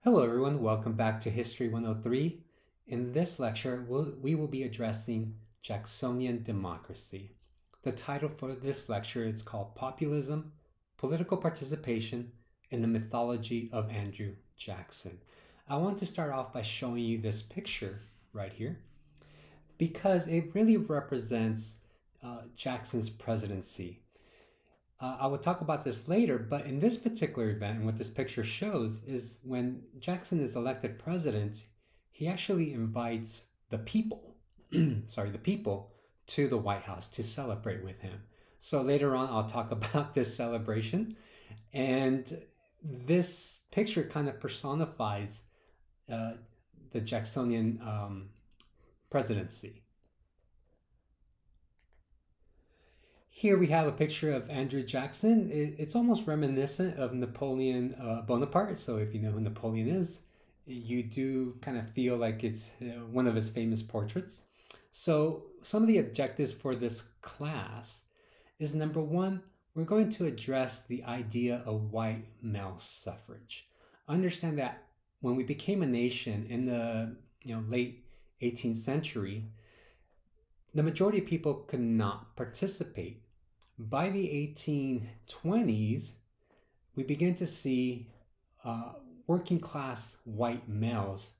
Hello everyone, welcome back to History 103. In this lecture, we will be addressing Jacksonian Democracy. The title for this lecture is called Populism, Political Participation, and the Mythology of Andrew Jackson. I want to start off by showing you this picture right here because it really represents Jackson's presidency. I will talk about this later, but in this particular event, and what this picture shows is when Jackson is elected president, he actually invites the people, the people to the White House to celebrate with him. So later on, I'll talk about this celebration. And this picture kind of personifies the Jacksonian presidency. Here we have a picture of Andrew Jackson. It's almost reminiscent of Napoleon Bonaparte. So if you know who Napoleon is, you do kind of feel like it's one of his famous portraits. So some of the objectives for this class is number one, we're going to address the idea of white male suffrage. Understand that when we became a nation in the late 18th century, the majority of people could not participate. By the 1820s, we begin to see working class white males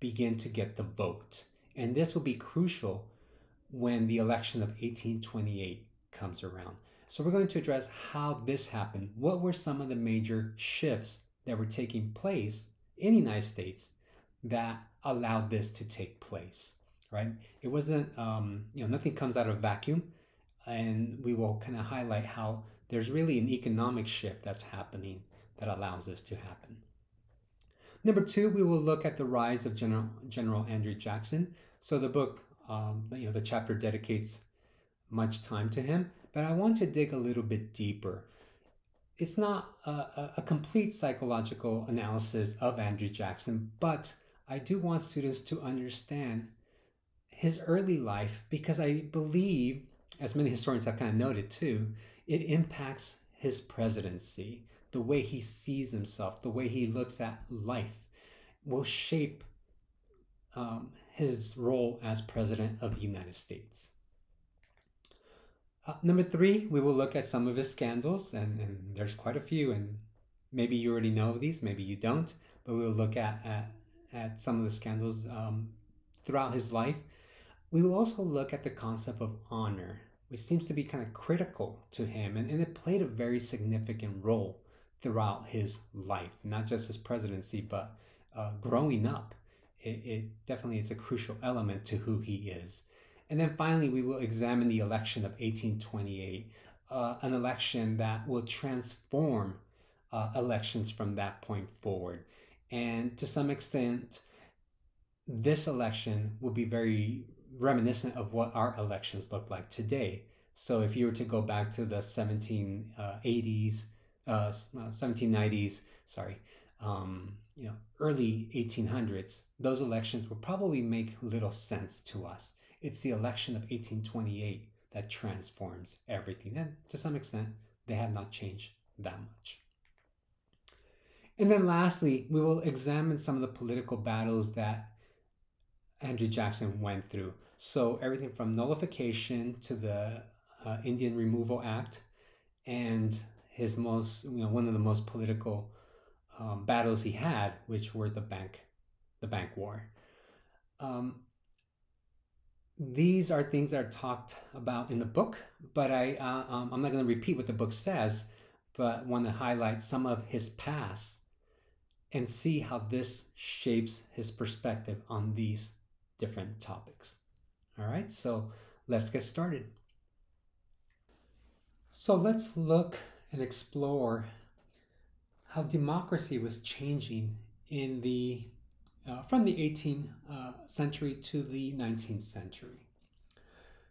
begin to get the vote. And this will be crucial when the election of 1828 comes around. So we're going to address how this happened. What were some of the major shifts that were taking place in the United States that allowed this to take place, right? It wasn't, nothing comes out of a vacuum. And we will kind of highlight how there's really an economic shift that's happening that allows this to happen. Number two, we will look at the rise of General Andrew Jackson. So the book, the chapter dedicates much time to him, but I want to dig a little bit deeper. It's not a complete psychological analysis of Andrew Jackson, but I do want students to understand his early life because I believe, as many historians have kind of noted too, it impacts his presidency. The way he sees himself, the way he looks at life will shape his role as president of the United States. Number three, we will look at some of his scandals, and there's quite a few, and maybe you already know these, maybe you don't, but we will look at some of the scandals throughout his life. We will also look at the concept of honor, which seems to be kind of critical to him, and it played a very significant role throughout his life, not just his presidency, but growing up. It definitely is a crucial element to who he is. And then finally, we will examine the election of 1828, an election that will transform elections from that point forward. And to some extent, this election will be very reminiscent of what our elections look like today. So if you were to go back to the 1790s, early 1800s, those elections will probably make little sense to us. It's the election of 1828 that transforms everything. And to some extent, they have not changed that much. And then lastly, we will examine some of the political battles that Andrew Jackson went through. So everything from nullification to the Indian Removal Act, and his one of the most political battles he had, which were the bank war. These are things that are talked about in the book, but I'm not going to repeat what the book says, but want to highlight some of his past and see how this shapes his perspective on these different topics. All right, so let's get started. So let's look and explore how democracy was changing in from the 18th century to the 19th century.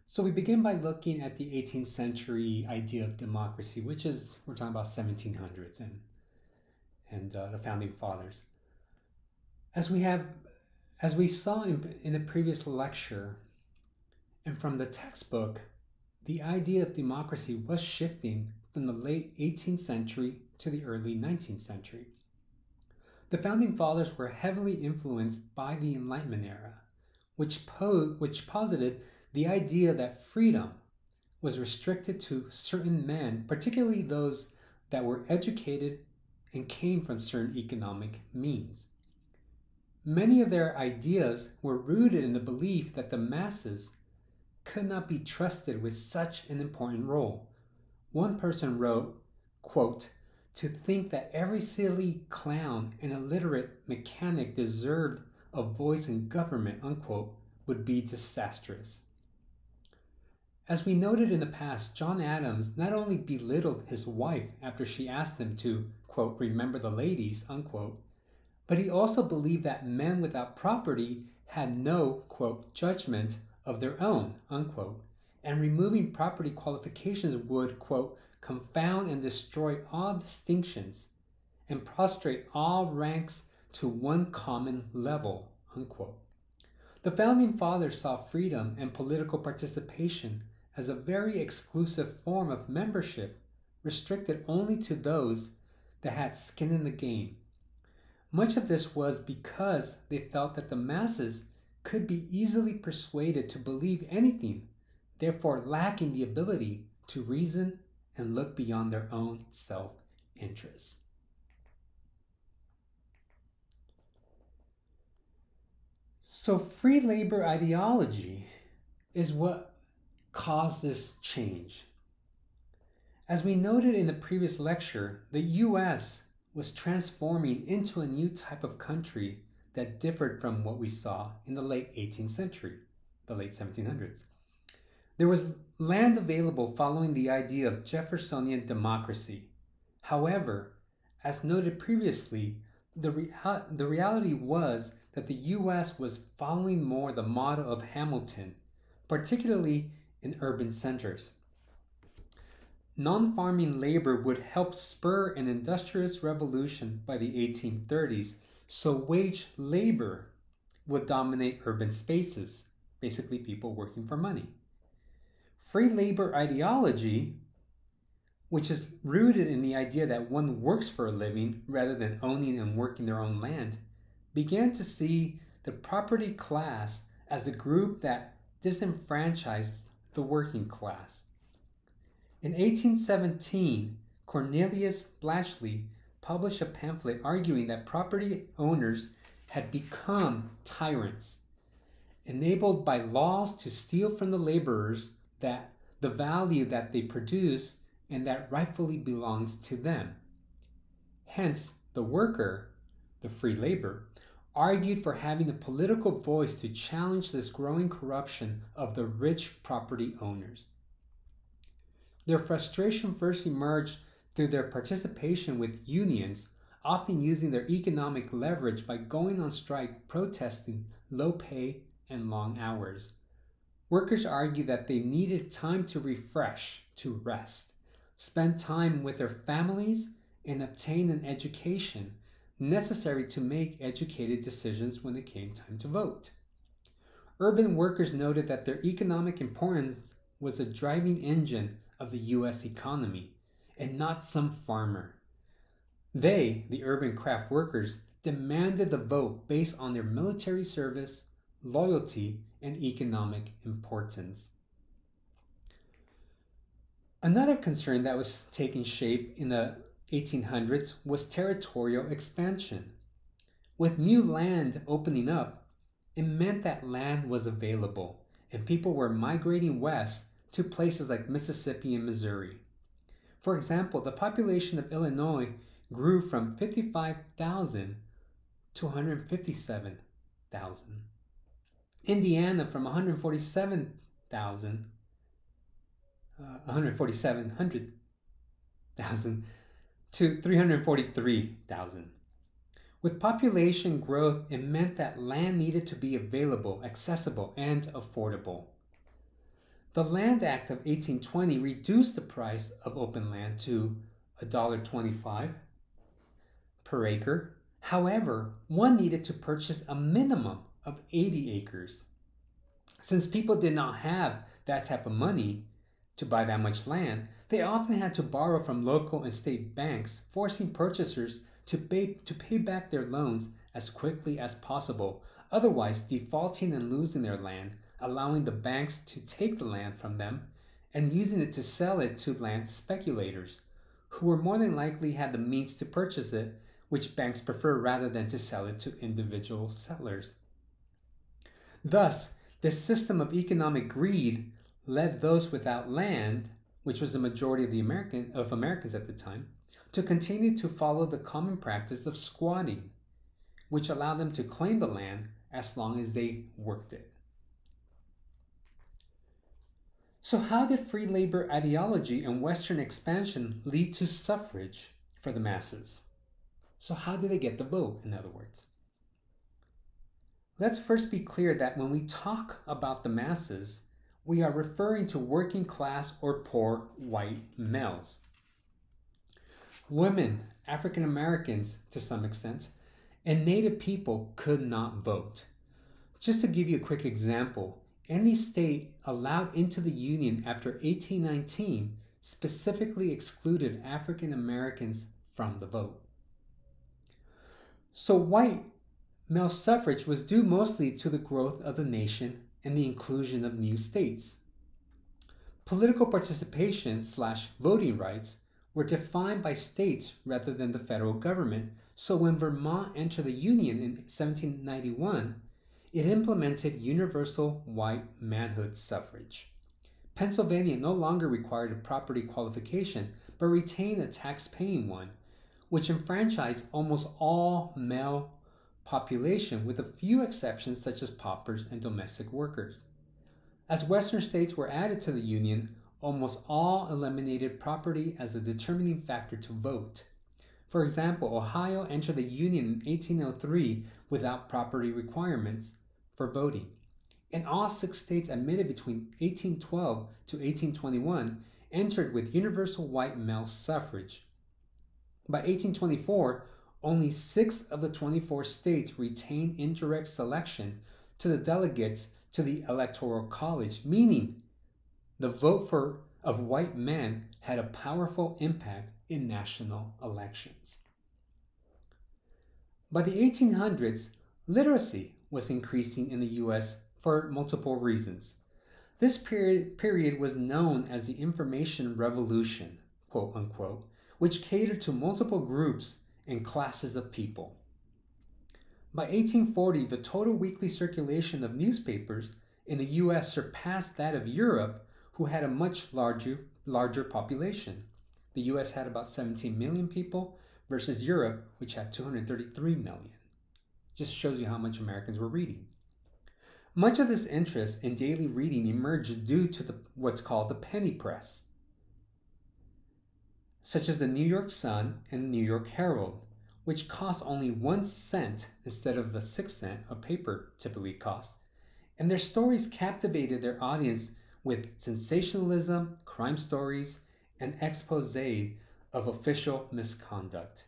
So we begin by looking at the 18th century idea of democracy, which is, we're talking about 1700s and the founding fathers. As we saw in the previous lecture and from the textbook, the idea of democracy was shifting from the late 18th century to the early 19th century. The Founding Fathers were heavily influenced by the Enlightenment era, which posited the idea that freedom was restricted to certain men, particularly those that were educated and came from certain economic means. Many of their ideas were rooted in the belief that the masses could not be trusted with such an important role. One person wrote, quote, "To think that every silly clown and illiterate mechanic deserved a voice in government," unquote, would be disastrous. As we noted in the past, John Adams not only belittled his wife after she asked him to, quote, "remember the ladies," unquote, but he also believed that men without property had no, quote, "judgment of their own," unquote, and removing property qualifications would, quote, "confound and destroy all distinctions and prostrate all ranks to one common level," unquote. The Founding Fathers saw freedom and political participation as a very exclusive form of membership restricted only to those that had skin in the game. Much of this was because they felt that the masses could be easily persuaded to believe anything, therefore lacking the ability to reason and look beyond their own self-interest. So free labor ideology is what caused this change. As we noted in the previous lecture, the US was transforming into a new type of country that differed from what we saw in the late 18th century, the late 1700s. There was land available following the idea of Jeffersonian democracy. However, as noted previously, the reality was that the US was following more the model of Hamilton, particularly in urban centers. Non-farming labor would help spur an industrialist revolution by the 1830s, so wage labor would dominate urban spaces, basically people working for money. Free labor ideology, which is rooted in the idea that one works for a living rather than owning and working their own land, began to see the property class as a group that disenfranchised the working class. In 1817, Cornelius Blatchley published a pamphlet arguing that property owners had become tyrants, enabled by laws to steal from the laborers that the value that they produce and that rightfully belongs to them. Hence, the worker, the free labor, argued for having a political voice to challenge this growing corruption of the rich property owners. Their frustration first emerged through their participation with unions, often using their economic leverage by going on strike protesting low pay and long hours. Workers argued that they needed time to refresh, to rest, spend time with their families, and obtain an education necessary to make educated decisions when it came time to vote. Urban workers noted that their economic importance was the driving engine of the U.S. economy, and not some farmer. They, the urban craft workers, demanded the vote based on their military service, loyalty, and economic importance. Another concern that was taking shape in the 1800s was territorial expansion. With new land opening up, it meant that land was available, and people were migrating west to places like Mississippi and Missouri. For example, the population of Illinois grew from 55,000 to 157,000. Indiana from 147,000 to 343,000. With population growth, it meant that land needed to be available, accessible, and affordable. The Land Act of 1820 reduced the price of open land to $1.25 per acre. However, one needed to purchase a minimum of 80 acres. Since people did not have that type of money to buy that much land, they often had to borrow from local and state banks, forcing purchasers to pay back their loans as quickly as possible, otherwise defaulting and losing their land, allowing the banks to take the land from them and using it to sell it to land speculators, who were more than likely had the means to purchase it, which banks prefer rather than to sell it to individual settlers. Thus, this system of economic greed led those without land, which was the majority of Americans at the time, to continue to follow the common practice of squatting, which allowed them to claim the land as long as they worked it. So how did free labor ideology and Western expansion lead to suffrage for the masses? So how did they get the vote, in other words? Let's first be clear that when we talk about the masses, we are referring to working class or poor white males. Women, African Americans to some extent, and Native people could not vote. Just to give you a quick example, any state allowed into the Union after 1819 specifically excluded African Americans from the vote. So white male suffrage was due mostly to the growth of the nation and the inclusion of new states. Political participation / voting rights were defined by states rather than the federal government, so when Vermont entered the Union in 1791, it implemented universal white manhood suffrage. Pennsylvania no longer required a property qualification, but retained a tax-paying one, which enfranchised almost all male population with a few exceptions such as paupers and domestic workers. As Western states were added to the Union, almost all eliminated property as a determining factor to vote. For example, Ohio entered the Union in 1803 without property requirements for voting. And all 6 states admitted between 1812 to 1821 entered with universal white male suffrage. By 1824, only 6 of the 24 states retained indirect selection to the delegates to the Electoral College, meaning the vote of white men had a powerful impact in national elections. By the 1800s, literacy was increasing in the U.S. for multiple reasons. This period was known as the Information Revolution, quote unquote, which catered to multiple groups and classes of people. By 1840, the total weekly circulation of newspapers in the U.S. surpassed that of Europe, who had a much larger population. The U.S. had about 17 million people versus Europe, which had 233 million. Just shows you how much Americans were reading. Much of this interest in daily reading emerged due to what's called the penny press, such as the New York Sun and the New York Herald, which cost only 1 cent instead of the 6 cent a paper typically cost. And their stories captivated their audience with sensationalism, crime stories, and expose of official misconduct.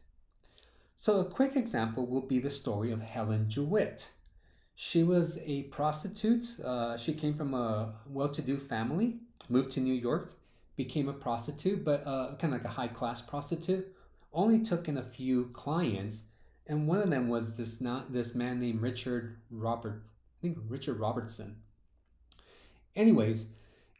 So a quick example will be the story of Helen Jewett. She was a prostitute. She came from a well-to-do family, moved to New York, became a prostitute, but kind of like a high-class prostitute. Only took in a few clients, and one of them was this man named Richard Robertson. Anyways,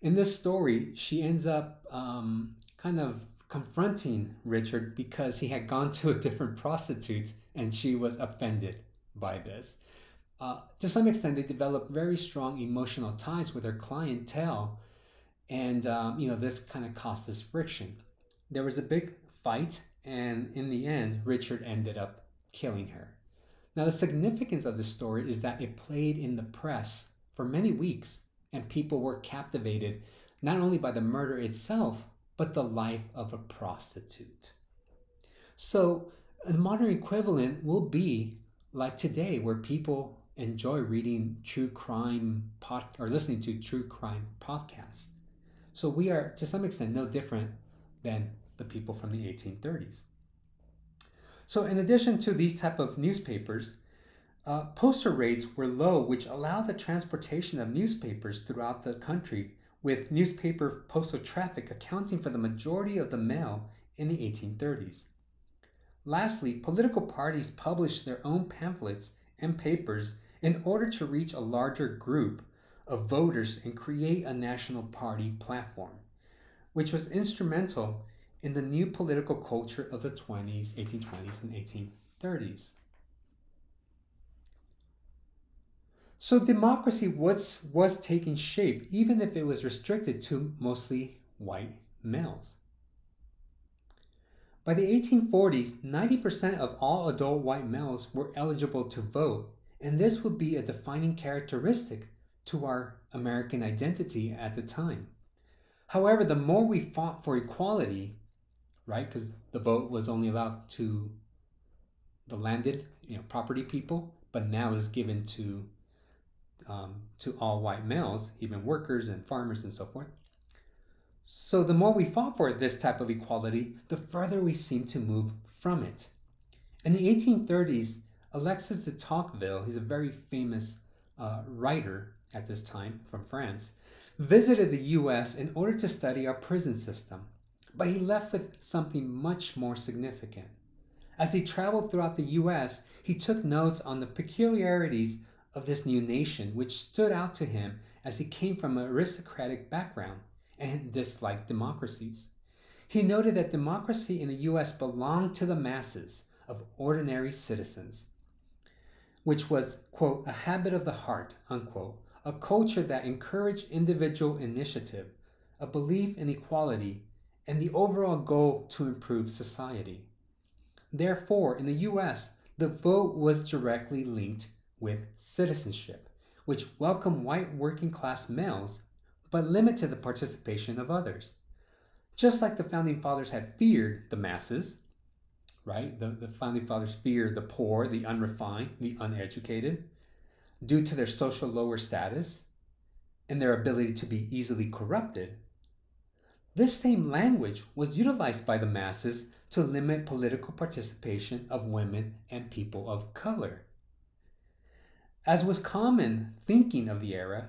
in this story, she ends up kind of confronting Richard because he had gone to a different prostitute, and she was offended by this. To some extent, they developed very strong emotional ties with her clientele, and this kind of caused this friction. There was a big fight, and in the end, Richard ended up killing her. Now, the significance of this story is that it played in the press for many weeks, and people were captivated not only by the murder itself, but the life of a prostitute. So, a modern equivalent will be like today, where people enjoy reading true crime or listening to true crime podcasts. So we are, to some extent, no different than the people from the 1830s. So in addition to these type of newspapers, postal rates were low, which allowed the transportation of newspapers throughout the country, with newspaper postal traffic accounting for the majority of the mail in the 1830s. Lastly, political parties published their own pamphlets and papers in order to reach a larger group of voters and create a national party platform, which was instrumental in the new political culture of the 1820s and 1830s. So democracy was taking shape, even if it was restricted to mostly white males. By the 1840s, 90% of all adult white males were eligible to vote, and this would be a defining characteristic to our American identity at the time. However, the more we fought for equality, right, because the vote was only allowed to the landed, property people, but now is given to all white males, even workers and farmers and so forth. So the more we fought for this type of equality, the further we seemed to move from it. In the 1830s, Alexis de Tocqueville, he's a very famous writer at this time from France, visited the US in order to study our prison system, but he left with something much more significant. As he traveled throughout the US, he took notes on the peculiarities of this new nation, which stood out to him as he came from an aristocratic background and disliked democracies. He noted that democracy in the US belonged to the masses of ordinary citizens, which was, quote, a habit of the heart, unquote, a culture that encouraged individual initiative, a belief in equality, and the overall goal to improve society. Therefore, in the US, the vote was directly linked with citizenship, which welcomed white working class males but limited the participation of others. Just like the Founding Fathers had feared the masses, right? The Founding Fathers feared the poor, the unrefined, the uneducated, due to their social lower status and their ability to be easily corrupted. This same language was utilized by the masses to limit political participation of women and people of color. As was common thinking of the era,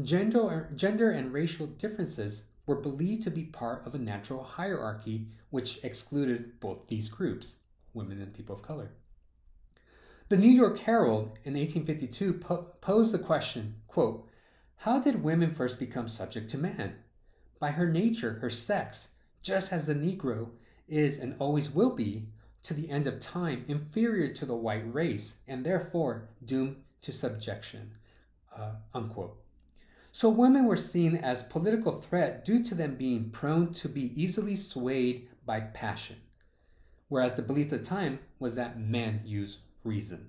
gender and racial differences were believed to be part of a natural hierarchy which excluded both these groups, women and people of color. The New York Herald in 1852 posed the question, quote, how did women first become subject to man? By her nature, her sex, just as the Negro is and always will be, to the end of time, inferior to the white race, and therefore doomed to subjection, unquote. So women were seen as political threat due to them being prone to be easily swayed by passion, whereas the belief at the time was that men use reason.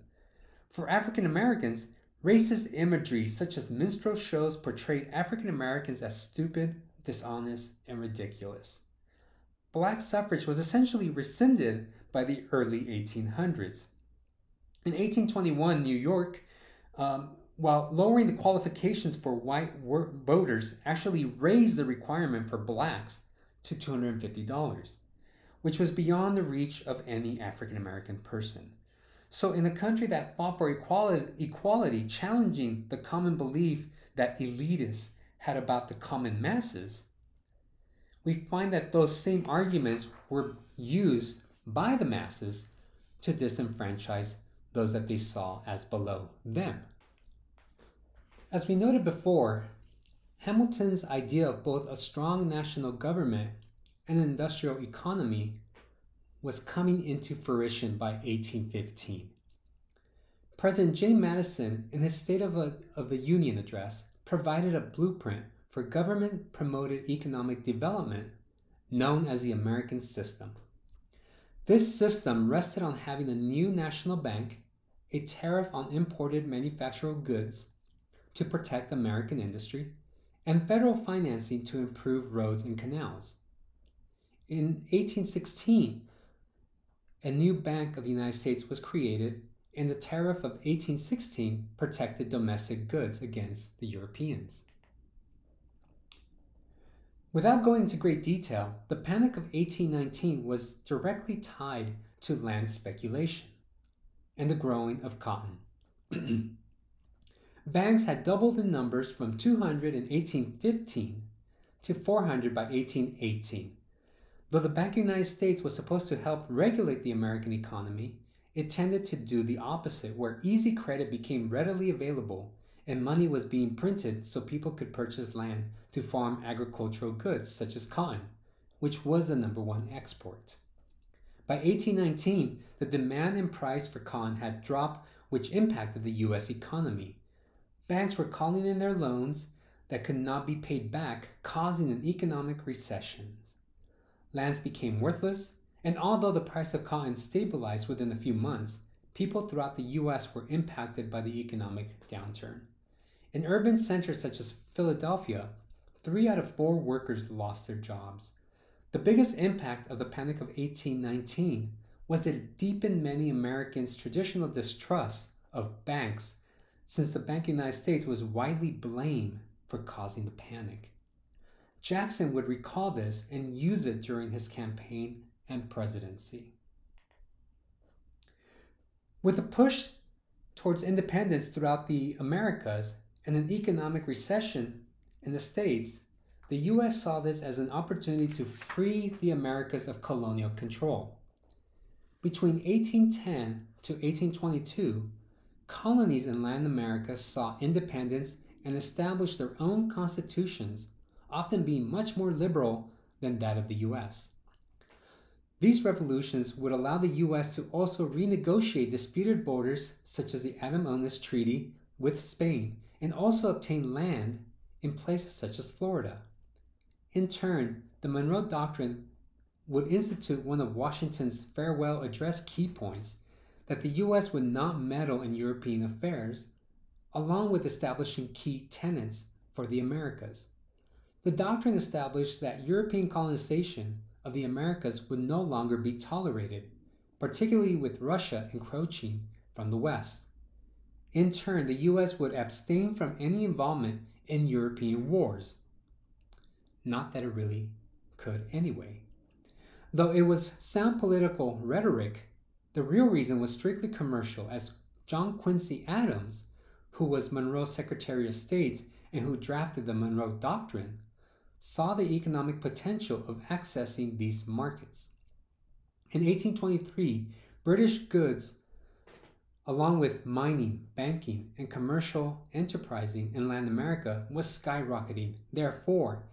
For African Americans, racist imagery such as minstrel shows portrayed African Americans as stupid, dishonest, and ridiculous. Black suffrage was essentially rescinded by the early 1800s. In 1821, New York, while lowering the qualifications for white voters, actually raised the requirement for blacks to $250, which was beyond the reach of any African American person. So in a country that fought for equality, challenging the common belief that elitists had about the common masses, we find that those same arguments were used by the masses to disenfranchise those that they saw as below them. As we noted before, Hamilton's idea of both a strong national government and an industrial economy was coming into fruition by 1815. President James Madison, in his State of the Union address, provided a blueprint for government-promoted economic development known as the American System. This system rested on having a new national bank, a tariff on imported manufactured goods to protect American industry, and federal financing to improve roads and canals. In 1816, a new Bank of the United States was created, and the tariff of 1816 protected domestic goods against the Europeans. Without going into great detail, the Panic of 1819 was directly tied to land speculation and the growing of cotton. Banks had doubled in numbers from 200 in 1815 to 400 by 1818. Though the Bank of the United States was supposed to help regulate the American economy, it tended to do the opposite, where easy credit became readily available and money was being printed so people could purchase land to farm agricultural goods such as cotton, which was the #1 export. By 1819, the demand and price for cotton had dropped, which impacted the U.S. economy. Banks were calling in their loans that could not be paid back, causing an economic recession. Lands became worthless, and although the price of cotton stabilized within a few months, people throughout the U.S. were impacted by the economic downturn. In urban centers such as Philadelphia, 3 out of 4 workers lost their jobs. The biggest impact of the Panic of 1819 was that it deepened many Americans' traditional distrust of banks, since the Bank of the United States was widely blamed for causing the panic. Jackson would recall this and use it during his campaign and presidency. With a push towards independence throughout the Americas and an economic recession in the States, the U.S. saw this as an opportunity to free the Americas of colonial control. Between 1810 to 1822, colonies in Latin America saw independence and established their own constitutions, often being much more liberal than that of the U.S. These revolutions would allow the U.S. to also renegotiate disputed borders such as the Adam-Onis Treaty with Spain, and also obtain land in places such as Florida. In turn, the Monroe Doctrine would institute one of Washington's farewell address key points, that the U.S. would not meddle in European affairs, along with establishing key tenets for the Americas. The doctrine established that European colonization of the Americas would no longer be tolerated, particularly with Russia encroaching from the West. In turn, the U.S. would abstain from any involvement in European wars. Not that it really could anyway. Though it was sound political rhetoric, the real reason was strictly commercial, as John Quincy Adams, who was Monroe's Secretary of State and who drafted the Monroe Doctrine, saw the economic potential of accessing these markets. In 1823, British goods, along with mining, banking, and commercial enterprising in Latin America, was skyrocketing. Therefore,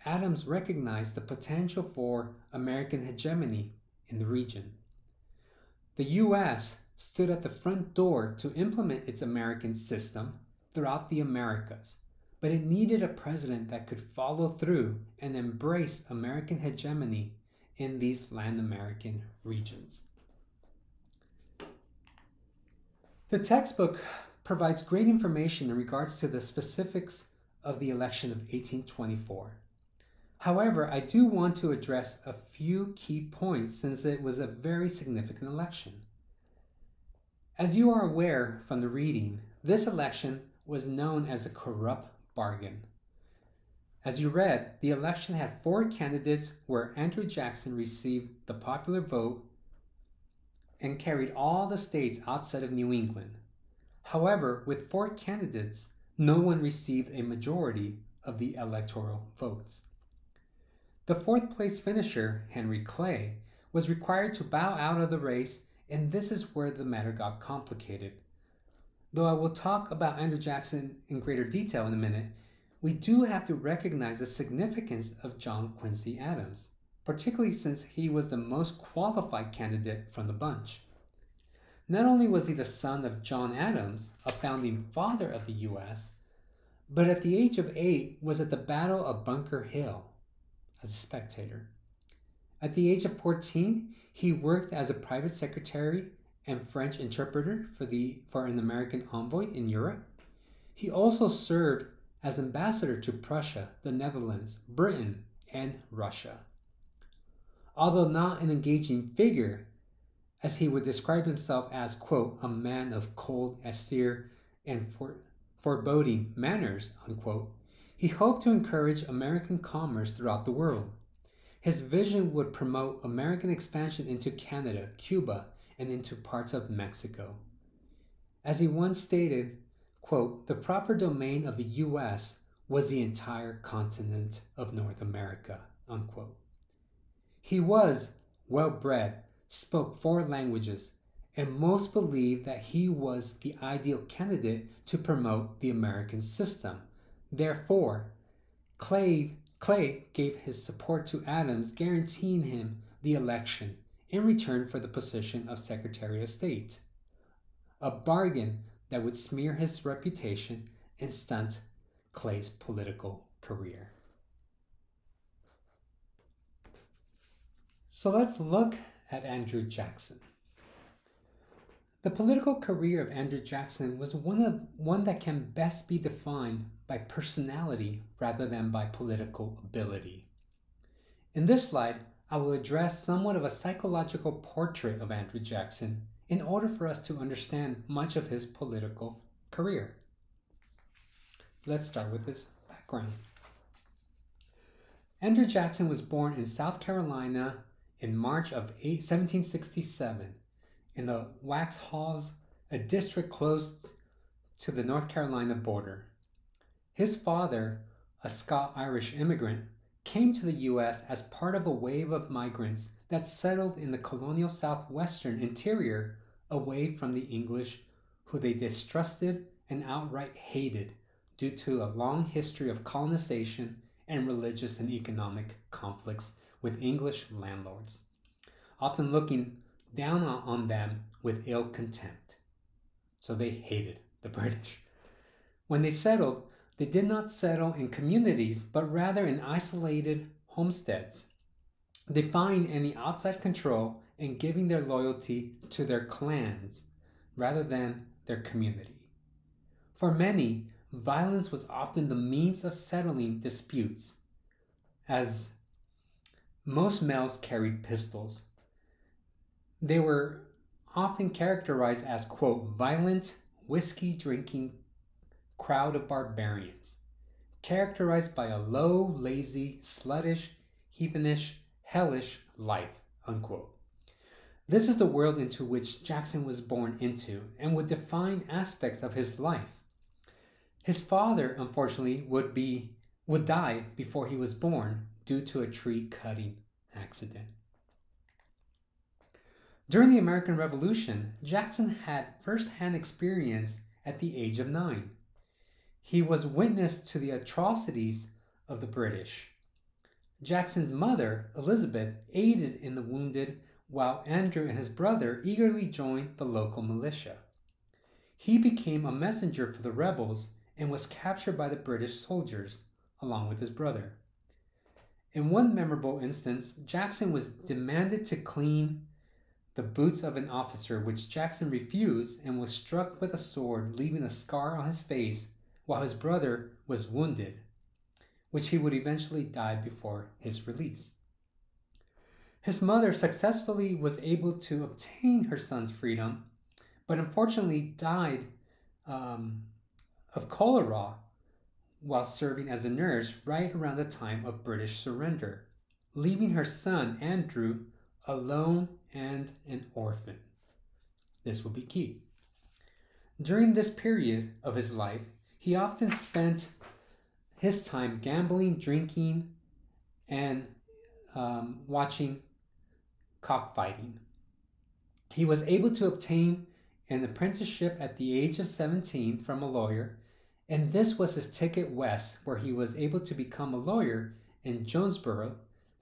Adams recognized the potential for American hegemony in the region. The U.S. stood at the front door to implement its American system throughout the Americas, but it needed a president that could follow through and embrace American hegemony in these Latin American regions. The textbook provides great information in regards to the specifics of the election of 1824. However, I do want to address a few key points since it was a very significant election. As you are aware from the reading, this election was known as a corrupt bargain. As you read, the election had 4 candidates where Andrew Jackson received the popular vote and carried all the states outside of New England. However, with 4 candidates, no one received a majority of the electoral votes. The 4th place finisher, Henry Clay, was required to bow out of the race, and this is where the matter got complicated. Though I will talk about Andrew Jackson in greater detail in a minute, we do have to recognize the significance of John Quincy Adams, particularly since he was the most qualified candidate from the bunch. Not only was he the son of John Adams, a founding father of the U.S., but at the age of 8 was at the Battle of Bunker Hill as a spectator. At the age of 14, he worked as a private secretary and French interpreter for an American envoy in Europe. He also served as ambassador to Prussia, the Netherlands, Britain, and Russia. Although not an engaging figure, as he would describe himself as, quote, a man of cold, austere, and foreboding manners, unquote, he hoped to encourage American commerce throughout the world. His vision would promote American expansion into Canada, Cuba, and into parts of Mexico. As he once stated, quote, the proper domain of the U.S. was the entire continent of North America, unquote. He was well bred, spoke 4 languages, and most believed that he was the ideal candidate to promote the American system. Therefore, Clay gave his support to Adams, guaranteeing him the election in return for the position of Secretary of State, a bargain that would smear his reputation and stunt Clay's political career. So let's look at Andrew Jackson. The political career of Andrew Jackson was one that can best be defined by personality rather than by political ability. In this slide, I will address somewhat of a psychological portrait of Andrew Jackson in order for us to understand much of his political career. Let's start with his background. Andrew Jackson was born in South Carolina in March of 1767 in the Waxhaws, a district close to the North Carolina border. His father, a Scot-Irish immigrant, came to the U.S. as part of a wave of migrants that settled in the colonial southwestern interior away from the English, who they distrusted and outright hated due to a long history of colonization and religious and economic conflicts with English landlords, often looking down on them with ill contempt. So they hated the British. When they settled, they did not settle in communities, but rather in isolated homesteads, defying any outside control and giving their loyalty to their clans rather than their community. For many, violence was often the means of settling disputes, as most males carried pistols. They were often characterized as, quote, violent, whiskey-drinking crowd of barbarians, characterized by a low, lazy, sluttish, heathenish, hellish life, unquote. This is the world into which Jackson was born into and would define aspects of his life. His father, unfortunately, would die before he was born due to a tree-cutting accident. During the American Revolution, Jackson had first-hand experience at the age of 9. He was witness to the atrocities of the British. Jackson's mother, Elizabeth, aided in the wounded, while Andrew and his brother eagerly joined the local militia. He became a messenger for the rebels and was captured by the British soldiers, along with his brother. In one memorable instance, Jackson was demanded to clean the boots of an officer, which Jackson refused and was struck with a sword, leaving a scar on his face, while his brother was wounded, which he would eventually die before his release. His mother successfully was able to obtain her son's freedom, but unfortunately died of cholera while serving as a nurse right around the time of British surrender, leaving her son, Andrew, alone and an orphan. This will be key. During this period of his life, he often spent his time gambling, drinking, and watching cockfighting. He was able to obtain an apprenticeship at the age of 17 from a lawyer, and this was his ticket west, where he was able to become a lawyer in Jonesboro,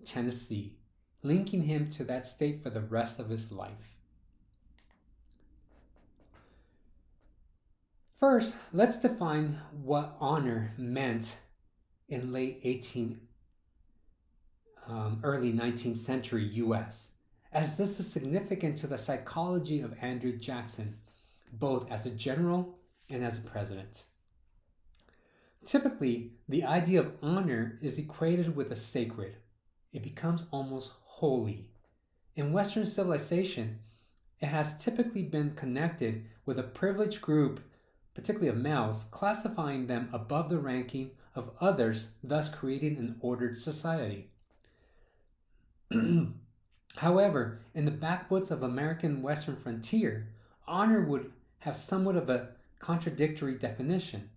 Tennessee, linking him to that state for the rest of his life. First, let's define what honor meant in late 18th, early 19th century US, as this is significant to the psychology of Andrew Jackson, both as a general and as a president. Typically, the idea of honor is equated with the sacred. It becomes almost holy. In Western civilization, it has typically been connected with a privileged group, particularly of males, classifying them above the ranking of others, thus creating an ordered society. However, in the backwoods of American Western frontier, honor would have somewhat of a contradictory definition,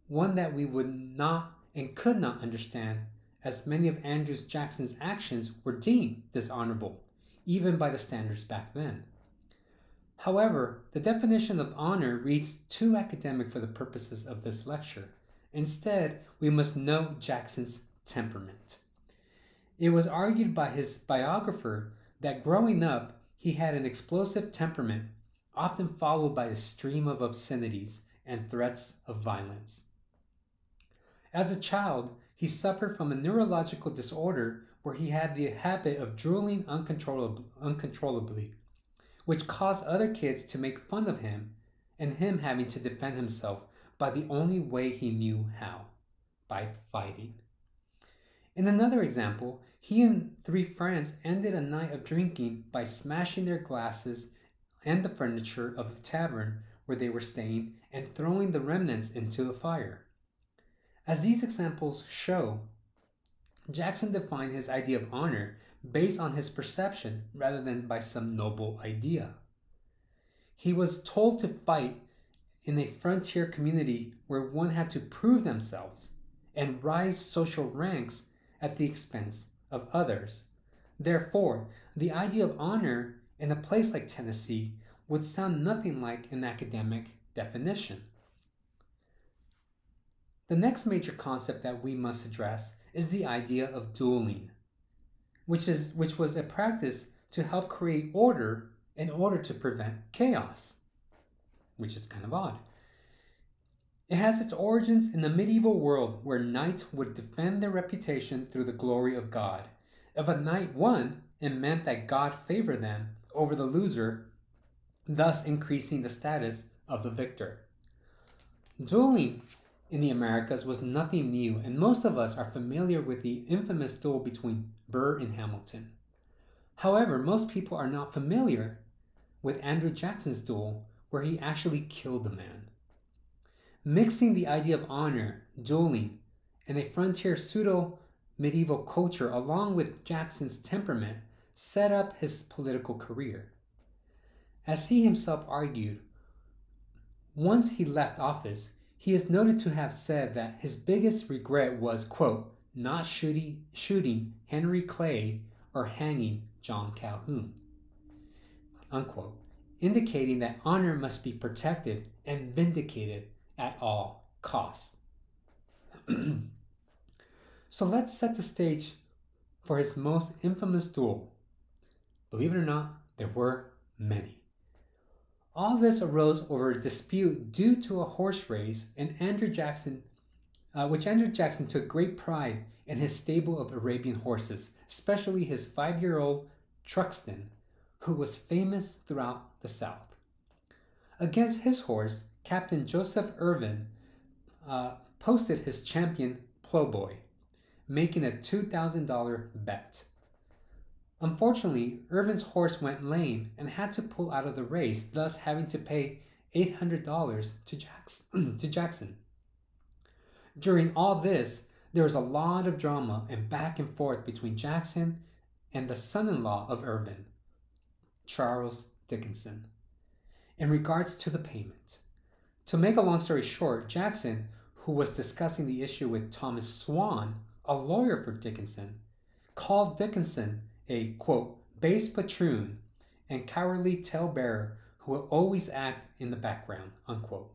one that we would not and could not understand as many of Andrew Jackson's actions were deemed dishonorable, even by the standards back then. However, the definition of honor reads too academic for the purposes of this lecture. Instead, we must note Jackson's temperament. It was argued by his biographer that growing up, he had an explosive temperament, often followed by a stream of obscenities and threats of violence. As a child, he suffered from a neurological disorder where he had the habit of drooling uncontrollably, which caused other kids to make fun of him and him having to defend himself by the only way he knew how, by fighting. In another example, he and 3 friends ended a night of drinking by smashing their glasses and the furniture of the tavern where they were staying and throwing the remnants into the fire. As these examples show, Jackson defined his idea of honor based on his perception rather than by some noble idea. He was told to fight in a frontier community where one had to prove themselves and rise social ranks at the expense of others. Therefore, the idea of honor in a place like Tennessee would sound nothing like an academic definition. The next major concept that we must address is the idea of dueling, which was a practice to help create order in order to prevent chaos, which is kind of odd. It has its origins in the medieval world where knights would defend their reputation through the glory of God. If a knight won, it meant that God favored them over the loser, thus increasing the status of the victor. Dueling in the Americas was nothing new, and most of us are familiar with the infamous duel between Burr and Hamilton. However, most people are not familiar with Andrew Jackson's duel, where he actually killed the man. Mixing the idea of honor, dueling, and a frontier pseudo-medieval culture along with Jackson's temperament set up his political career. As he himself argued, once he left office, he is noted to have said that his biggest regret was, quote, not shooting Henry Clay or hanging John Calhoun, unquote, indicating that honor must be protected and vindicated at all costs. So let's set the stage for his most infamous duel. Believe it or not, there were many. All this arose over a dispute due to a horse race, and which Andrew Jackson took great pride in his stable of Arabian horses, especially his 5-year-old Truxton, who was famous throughout the South. Against his horse, Captain Joseph Irvin posted his champion Plowboy, making a $2,000 bet. Unfortunately, Irvin's horse went lame and had to pull out of the race, thus having to pay $800 to Jackson. During all this, there was a lot of drama and back and forth between Jackson and the son-in-law of Irvin, Charles Dickinson, in regards to the payment. To make a long story short, Jackson, who was discussing the issue with Thomas Swan, a lawyer for Dickinson, called Dickinson a, quote, base patroon and cowardly talebearer who will always act in the background, unquote.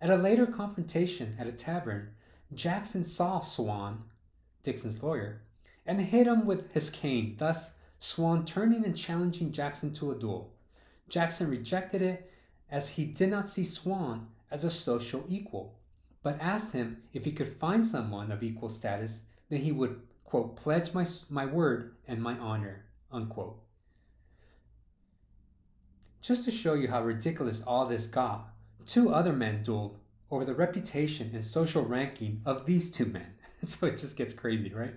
At a later confrontation at a tavern, Jackson saw Swan, Dickinson's lawyer, and hit him with his cane, thus Swan turning and challenging Jackson to a duel. Jackson rejected it as he did not see Swan as a social equal, but asked him if he could find someone of equal status, then he would, quote, pledge my word and my honor, unquote. Just to show you how ridiculous all this got, 2 other men dueled over the reputation and social ranking of these 2 men. So it just gets crazy, right?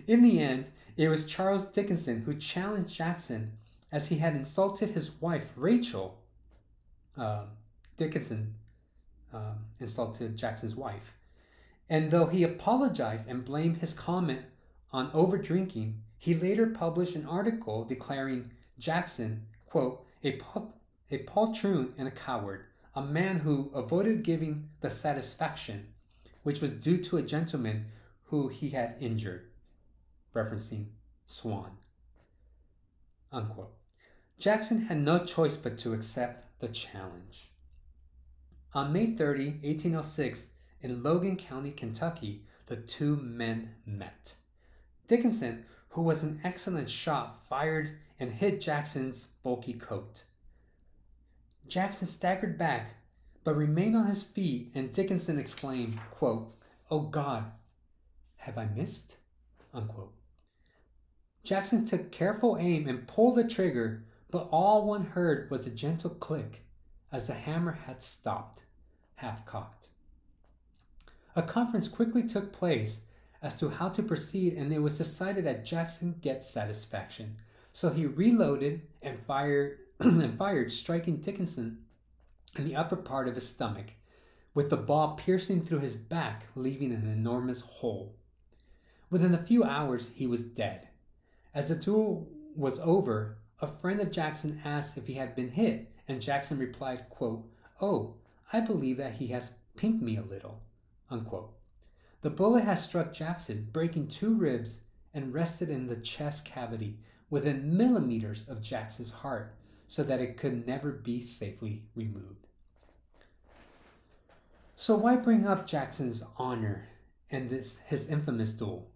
In the end, it was Charles Dickinson who challenged Jackson as he had insulted his wife, Rachel. Dickinson insulted Jackson's wife. And though he apologized and blamed his comment on over-drinking, he later published an article declaring Jackson, quote, a poltroon and a coward, a man who avoided giving the satisfaction which was due to a gentleman who he had injured, referencing Swan, unquote. Jackson had no choice but to accept the challenge. On May 30, 1806, in Logan County, Kentucky, the two men met. Dickinson, who was an excellent shot, fired and hit Jackson's bulky coat. Jackson staggered back, but remained on his feet, and Dickinson exclaimed, quote, "Oh God, have I missed?" unquote. Jackson took careful aim and pulled the trigger, but all one heard was a gentle click as the hammer had stopped, half-cocked. A conference quickly took place as to how to proceed, and it was decided that Jackson get satisfaction. So he reloaded and fired, striking Dickinson in the upper part of his stomach, with the ball piercing through his back, leaving an enormous hole. Within a few hours, he was dead. As the duel was over, a friend of Jackson asked if he had been hit, and Jackson replied, quote, "Oh, I believe that he has pinked me a little," unquote. The bullet had struck Jackson, breaking 2 ribs, and rested in the chest cavity within millimeters of Jackson's heart, so that it could never be safely removed. So why bring up Jackson's honor and his infamous duel?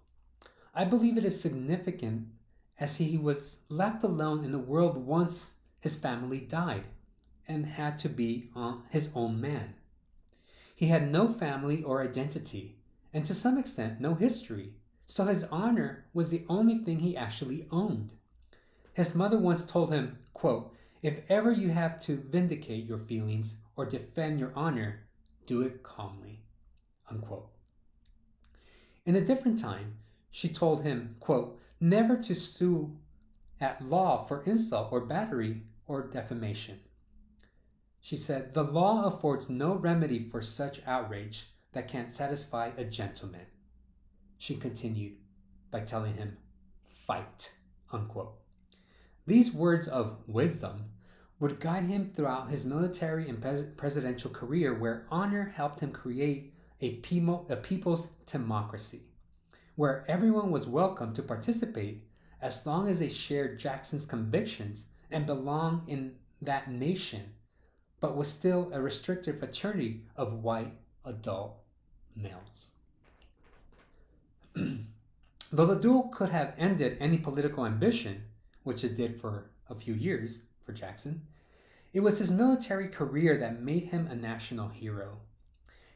I believe it is significant as he was left alone in the world once his family died and had to be his own man. He had no family or identity, and to some extent no history, so his honor was the only thing he actually owned. His mother once told him, quote, "If ever you have to vindicate your feelings or defend your honor, do it calmly," unquote. In a different time, she told him, quote, "never to sue at law for insult or battery or defamation." She said, "The law affords no remedy for such outrage that can satisfy a gentleman." She continued by telling him, "Fight," unquote. These words of wisdom would guide him throughout his military and presidential career, where honor helped him create a people's democracy, where everyone was welcome to participate as long as they shared Jackson's convictions and belonged in that nation, but was still a restricted fraternity of white adult males. Though the duel could have ended any political ambition, which it did for a few years for Jackson, it was his military career that made him a national hero.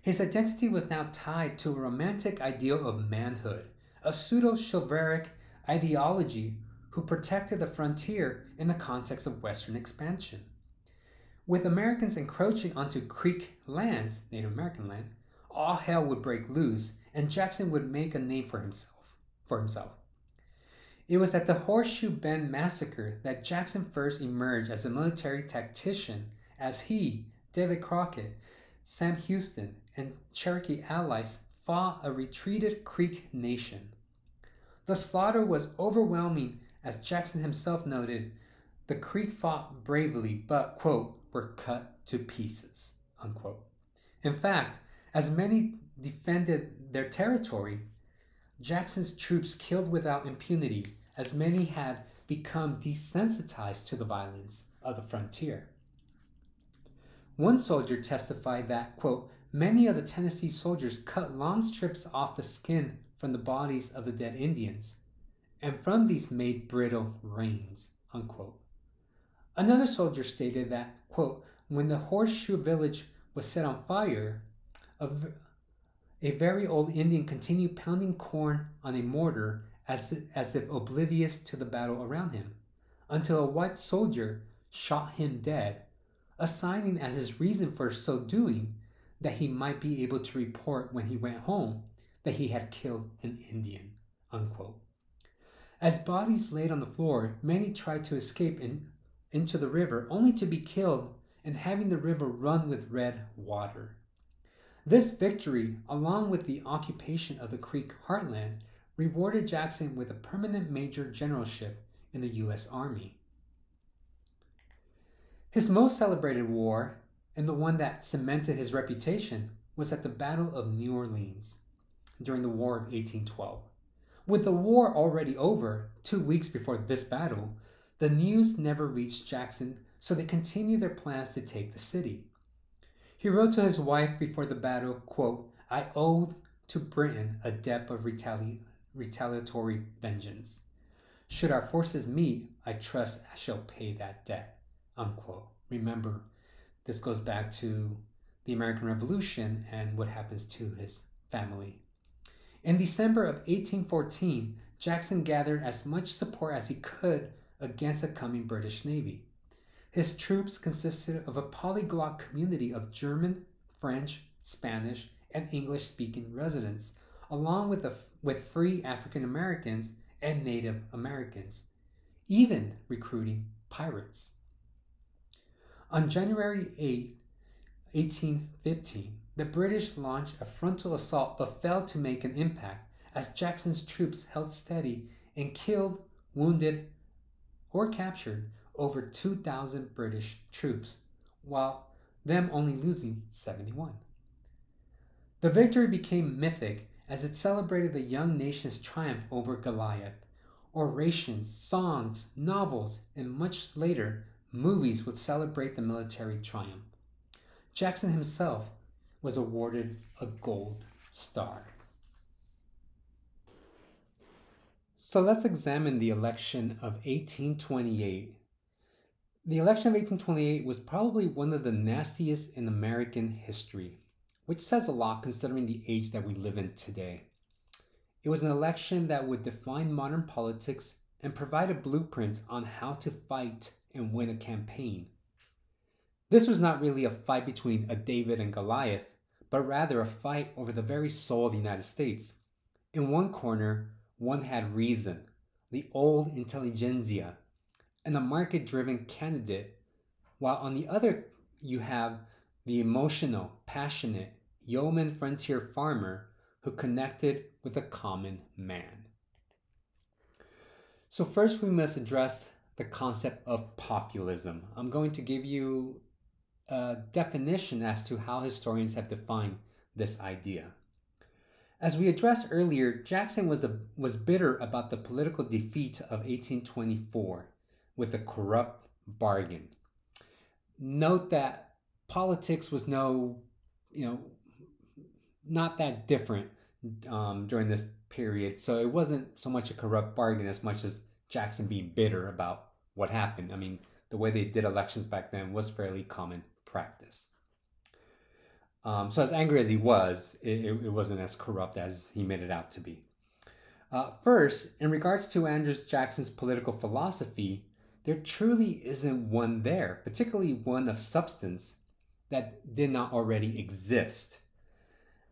His identity was now tied to a romantic ideal of manhood, a pseudo-chivalric ideology who protected the frontier in the context of Western expansion. With Americans encroaching onto Creek lands, Native American land, all hell would break loose, and Jackson would make a name for himself. It was at the Horseshoe Bend Massacre that Jackson first emerged as a military tactician, as he, David Crockett, Sam Houston, and Cherokee allies fought a retreated Creek nation. The slaughter was overwhelming, as Jackson himself noted. The Creek fought bravely, but, quote, were cut to pieces, unquote. In fact, as many defended their territory, Jackson's troops killed without impunity, as many had become desensitized to the violence of the frontier. One soldier testified that, quote, many of the Tennessee soldiers cut long strips off the skin from the bodies of the dead Indians, and from these made brittle reins, unquote. Another soldier stated that, quote, when the Horseshoe Village was set on fire, a very old Indian continued pounding corn on a mortar as if oblivious to the battle around him, until a white soldier shot him dead, assigning as his reason for so doing that he might be able to report when he went home that he had killed an Indian, unquote. As bodies laid on the floor, many tried to escape into the river, only to be killed and having the river run with red water. This victory, along with the occupation of the Creek heartland, rewarded Jackson with a permanent major generalship in the U.S. Army. His most celebrated war, and the one that cemented his reputation, was at the Battle of New Orleans. during the War of 1812. With the war already over 2 weeks before this battle, the news never reached Jackson, so they continued their plans to take the city. He wrote to his wife before the battle, quote, "I owe to Britain a debt of retaliatory vengeance. Should our forces meet, I trust I shall pay that debt," unquote. Remember, this goes back to the American Revolution and what happens to his family. In December of 1814, Jackson gathered as much support as he could against the coming British Navy. His troops consisted of a polyglot community of German, French, Spanish, and English-speaking residents, along with free African Americans and Native Americans, even recruiting pirates. On January 8, 1815, the British launched a frontal assault but failed to make an impact as Jackson's troops held steady and killed, wounded, or captured over 2,000 British troops, while them only losing 71. The victory became mythic as it celebrated the young nation's triumph over Goliath. Orations, songs, novels, and much later, movies would celebrate the military triumph. Jackson himself was awarded a Gold Star. So let's examine the election of 1828. The election of 1828 was probably one of the nastiest in American history, which says a lot considering the age that we live in today. It was an election that would define modern politics and provide a blueprint on how to fight and win a campaign. This was not really a fight between a David and Goliath, but rather a fight over the very soul of the United States. In one corner, one had reason, the old intelligentsia, and a market-driven candidate, while on the other you have the emotional, passionate, yeoman frontier farmer who connected with a common man. So first we must address the concept of populism. I'm going to give you a definition as to how historians have defined this idea. As we addressed earlier, Jackson was bitter about the political defeat of 1824 with a corrupt bargain. Note that politics was not that different during this period, so it wasn't so much a corrupt bargain as much as Jackson being bitter about what happened. I mean, the way they did elections back then was fairly common practice. So as angry as he was, it wasn't as corrupt as he made it out to be. First, in regards to Andrew Jackson's political philosophy, there truly isn't one there, particularly one of substance that did not already exist.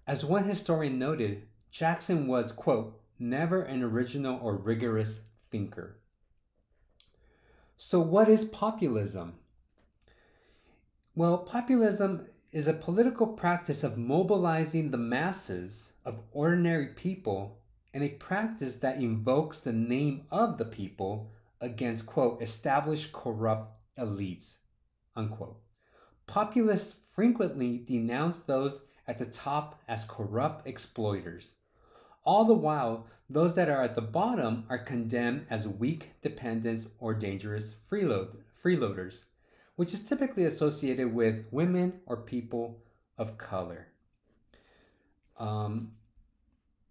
As one historian noted, Jackson was, quote, "never an original or rigorous thinker." So what is populism? Well, populism is a political practice of mobilizing the masses of ordinary people and a practice that invokes the name of the people against, quote, "established corrupt elites," unquote. Populists frequently denounce those at the top as corrupt exploiters. All the while, those that are at the bottom are condemned as weak dependents or dangerous freeloaders, which is typically associated with women or people of color.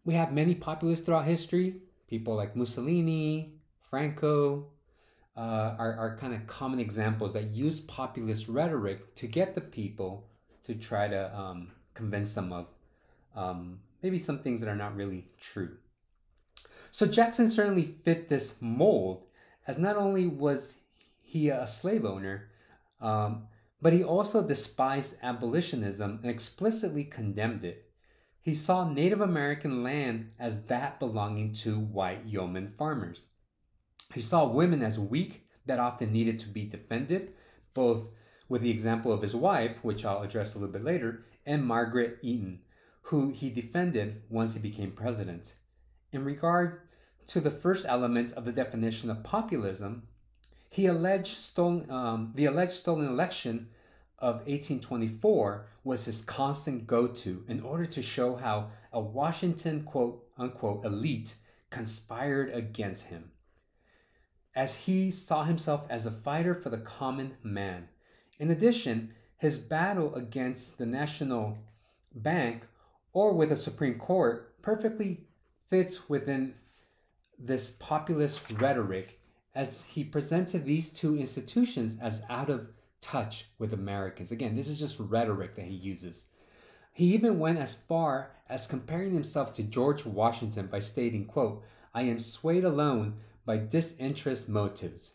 We have many populists throughout history. People like Mussolini, Franco are kind of common examples that use populist rhetoric to get the people to try to convince them of maybe some things that are not really true. So Jackson certainly fit this mold, as not only was he a slave owner, but he also despised abolitionism and explicitly condemned it. He saw Native American land as that belonging to white yeoman farmers. He saw women as weak that often needed to be defended, both with the example of his wife, which I'll address a little bit later, and Margaret Eaton, who he defended once he became president. In regard to the first element of the definition of populism, he alleged the alleged stolen election of 1824 was his constant go-to in order to show how a Washington quote unquote elite conspired against him, as he saw himself as a fighter for the common man. In addition, his battle against the National Bank or with the Supreme Court perfectly fits within this populist rhetoric, as he presented these two institutions as out of touch with Americans. Again, this is just rhetoric that he uses. He even went as far as comparing himself to George Washington by stating, quote, "I am swayed alone by disinterest motives,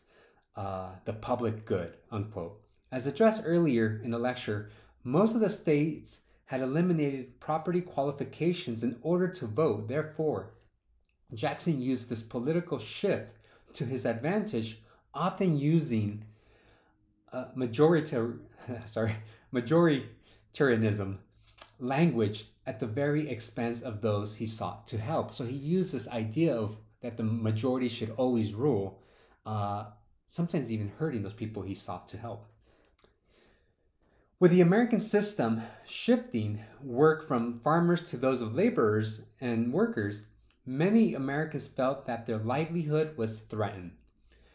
the public good," unquote. As addressed earlier in the lecture, most of the states had eliminated property qualifications in order to vote. Therefore, Jackson used this political shift to his advantage, often using majoritarianism language at the very expense of those he sought to help. So he used this idea of that the majority should always rule, sometimes even hurting those people he sought to help. With the American system shifting work from farmers to those of laborers and workers, many Americans felt that their livelihood was threatened.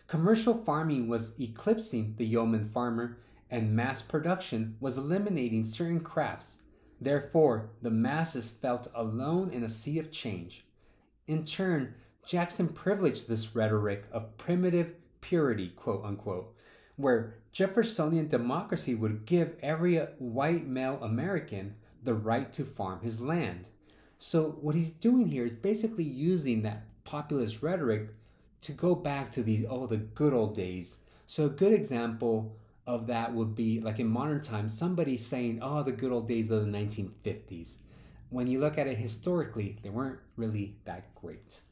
Commercial farming was eclipsing the yeoman farmer, and mass production was eliminating certain crafts. Therefore, the masses felt alone in a sea of change. In turn, Jackson privileged this rhetoric of primitive purity, quote unquote, where Jeffersonian democracy would give every white male American the right to farm his land. So what he's doing here is basically using that populist rhetoric to go back to the good old days. So a good example of that would be like in modern times, somebody saying, "Oh, the good old days of the 1950s." When you look at it historically, they weren't really that great.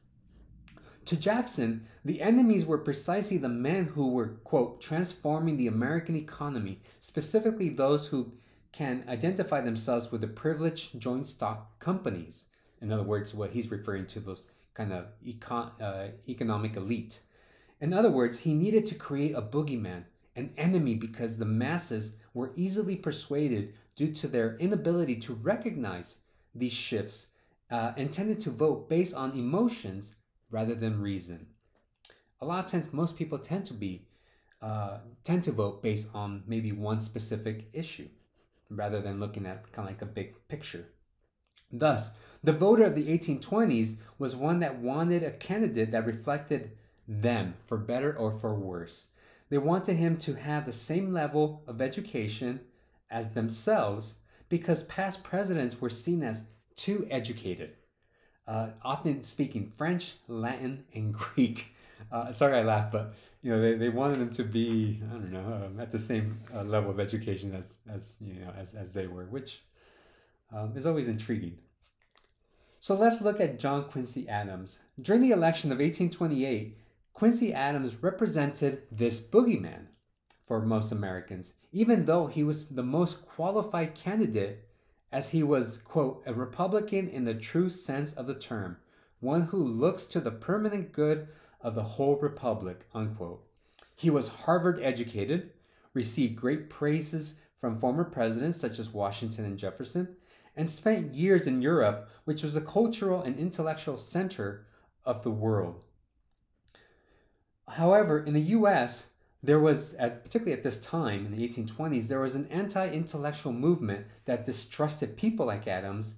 To Jackson, the enemies were precisely the men who were, quote, transforming the American economy, specifically those who can identify themselves with the privileged joint stock companies. In other words, what he's referring to, those kind of economic elite. In other words, he needed to create a boogeyman, an enemy, because the masses were easily persuaded due to their inability to recognize these shifts and tended to vote based on emotions rather than reason. A lot of times, most people tend to vote based on maybe one specific issue, rather than looking at kind of like a big picture. Thus, the voter of the 1820s was one that wanted a candidate that reflected them, for better or for worse. They wanted him to have the same level of education as themselves, because past presidents were seen as too educated, often speaking French, Latin, and Greek. Sorry I laugh, but they wanted them to be, I don't know, at the same level of education as they were, which is always intriguing. So let's look at John Quincy Adams. During the election of 1828, Quincy Adams represented this boogeyman for most Americans, even though he was the most qualified candidate, as he was, quote, a Republican in the true sense of the term, one who looks to the permanent good of the whole republic, unquote. He was Harvard educated, received great praises from former presidents such as Washington and Jefferson, and spent years in Europe, which was a cultural and intellectual center of the world. However, in the US, there was, particularly at this time in the 1820s, there was an anti-intellectual movement that distrusted people like Adams.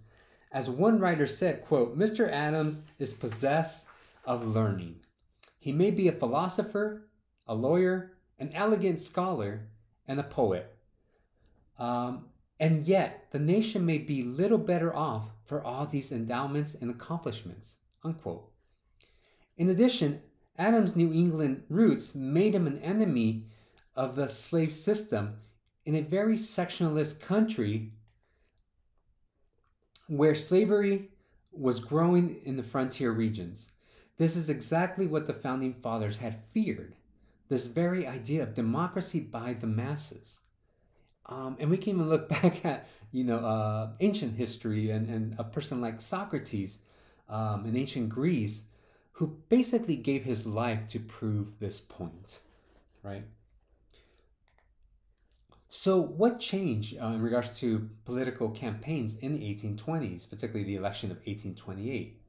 As one writer said, quote, "Mr. Adams is possessed of learning. He may be a philosopher, a lawyer, an elegant scholar, and a poet. And yet, the nation may be little better off for all these endowments and accomplishments," unquote. In addition, Adams' New England roots made him an enemy of the slave system in a very sectionalist country where slavery was growing in the frontier regions. This is exactly what the Founding Fathers had feared, this very idea of democracy by the masses. And we can even look back at, ancient history and a person like Socrates in ancient Greece, who basically gave his life to prove this point, right? So, what changed in regards to political campaigns in the 1820s, particularly the election of 1828?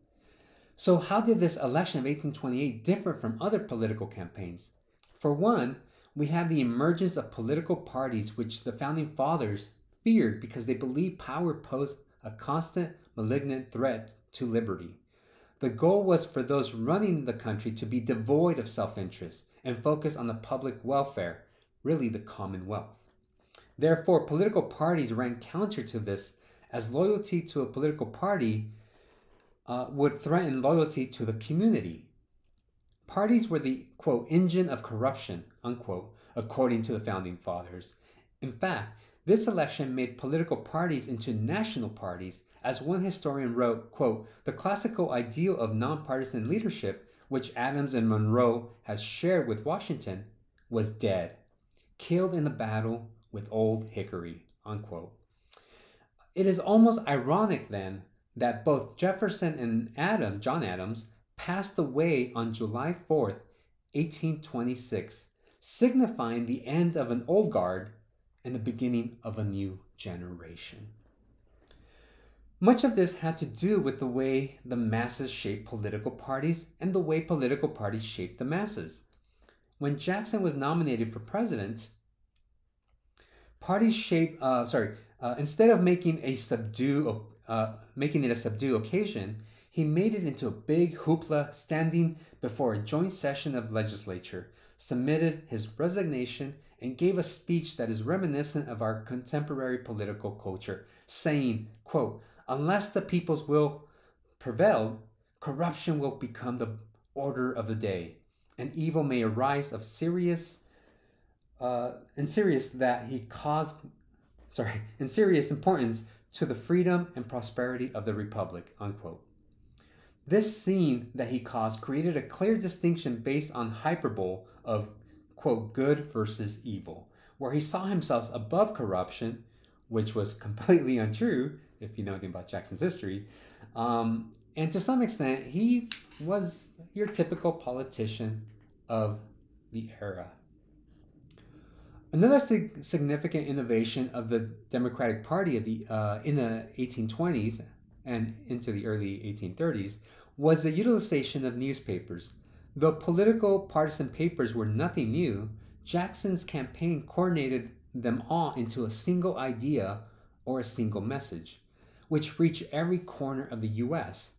So, how did this election of 1828 differ from other political campaigns? For one, we have the emergence of political parties which the founding fathers feared because they believed power posed a constant malignant threat to liberty. The goal was for those running the country to be devoid of self interest and focus on the public welfare, really the commonwealth. Therefore, political parties ran counter to this, as loyalty to a political party would threaten loyalty to the community. Parties were the, quote, engine of corruption, unquote, according to the founding fathers. In fact, this election made political parties into national parties, as one historian wrote, quote, the classical ideal of nonpartisan leadership, which Adams and Monroe has shared with Washington, was dead, killed in the battle with Old Hickory, unquote. It is almost ironic then that both Jefferson and John Adams, passed away on July 4th, 1826, signifying the end of an old guard and the beginning of a new generation. Much of this had to do with the way the masses shaped political parties and the way political parties shaped the masses. When Jackson was nominated for president, parties shaped, instead of making it a subdued occasion, he made it into a big hoopla, standing before a joint session of legislature, submitted his resignation, and gave a speech that is reminiscent of our contemporary political culture, saying, quote, unless the people's will prevailed, corruption will become the order of the day, and evil may arise of serious importance to the freedom and prosperity of the republic, unquote. This scene that he caused created a clear distinction based on hyperbole of, quote, good versus evil, where he saw himself above corruption, which was completely untrue, if you know anything about Jackson's history. And to some extent, he was your typical politician of the era. Another significant innovation of the Democratic Party in the 1820s and into the early 1830s was the utilization of newspapers. Though political partisan papers were nothing new, Jackson's campaign coordinated them all into a single idea or a single message, which reached every corner of the U.S.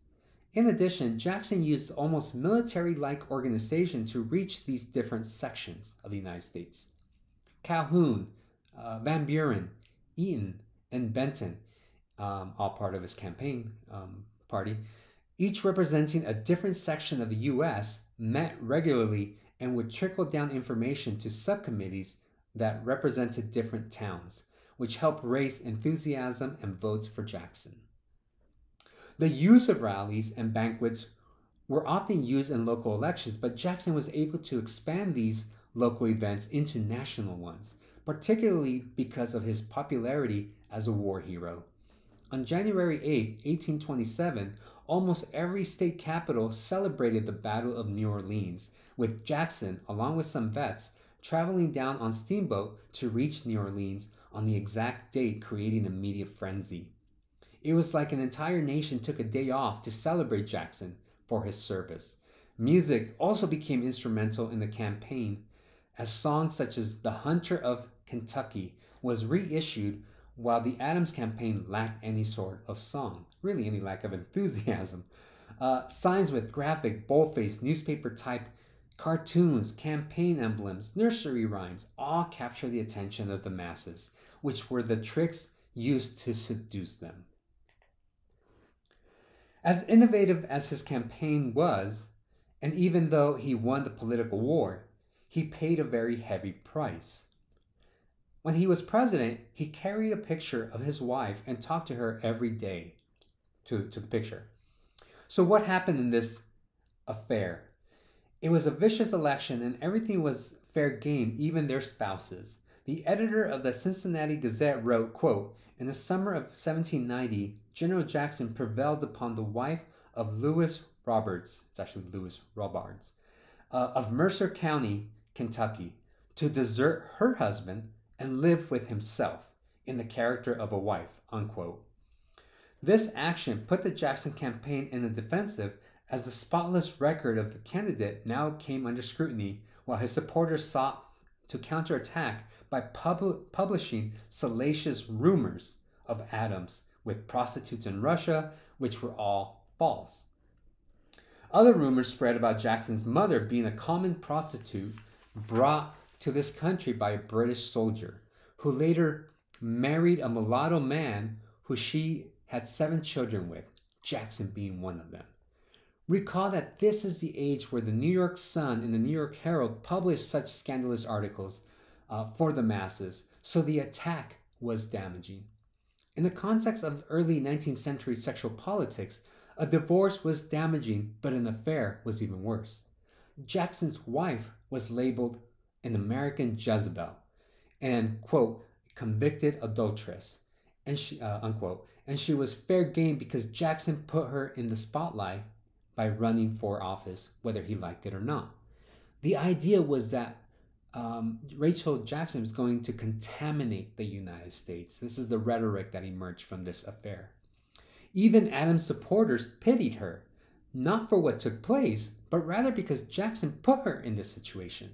In addition, Jackson used almost military-like organization to reach these different sections of the United States. Calhoun, Van Buren, Eaton, and Benton, all part of his campaign party, each representing a different section of the U.S., met regularly and would trickle down information to subcommittees that represented different towns, which helped raise enthusiasm and votes for Jackson. The use of rallies and banquets were often used in local elections, but Jackson was able to expand these local events into national ones, particularly because of his popularity as a war hero. On January 8, 1827, almost every state capital celebrated the Battle of New Orleans, with Jackson, along with some vets, traveling down on steamboat to reach New Orleans on the exact date, creating a media frenzy. It was like an entire nation took a day off to celebrate Jackson for his service. Music also became instrumental in the campaign, as songs such as The Hunter of Kentucky was reissued, while the Adams campaign lacked any sort of song, really any lack of enthusiasm. Signs with graphic, boldface, newspaper-type cartoons, campaign emblems, nursery rhymes all capture the attention of the masses, which were the tricks used to seduce them. As innovative as his campaign was, and even though he won the political war, he paid a very heavy price. When he was president, he carried a picture of his wife and talked to her every day, to the picture. So what happened in this affair? It was a vicious election and everything was fair game, even their spouses. The editor of the Cincinnati Gazette wrote, quote, in the summer of 1790, General Jackson prevailed upon the wife of Lewis Roberts, it's actually Lewis Robards, of Mercer County, Kentucky, to desert her husband and live with himself in the character of a wife, unquote. This action put the Jackson campaign in the defensive as the spotless record of the candidate now came under scrutiny while his supporters sought to counterattack by publishing salacious rumors of Adams with prostitutes in Russia, which were all false. Other rumors spread about Jackson's mother being a common prostitute brought to this country by a British soldier, who later married a mulatto man who she had 7 children with, Jackson being one of them. Recall that this is the age where the New York Sun and the New York Herald published such scandalous articles for the masses, so the attack was damaging. In the context of early 19th century sexual politics, a divorce was damaging, but an affair was even worse. Jackson's wife was labeled an American Jezebel and, quote, convicted adulteress, and she, unquote, and she was fair game because Jackson put her in the spotlight by running for office, whether he liked it or not. The idea was that Rachel Jackson was going to contaminate the United States. This is the rhetoric that emerged from this affair. Even Adams' supporters pitied her, not for what took place, but rather because Jackson put her in this situation.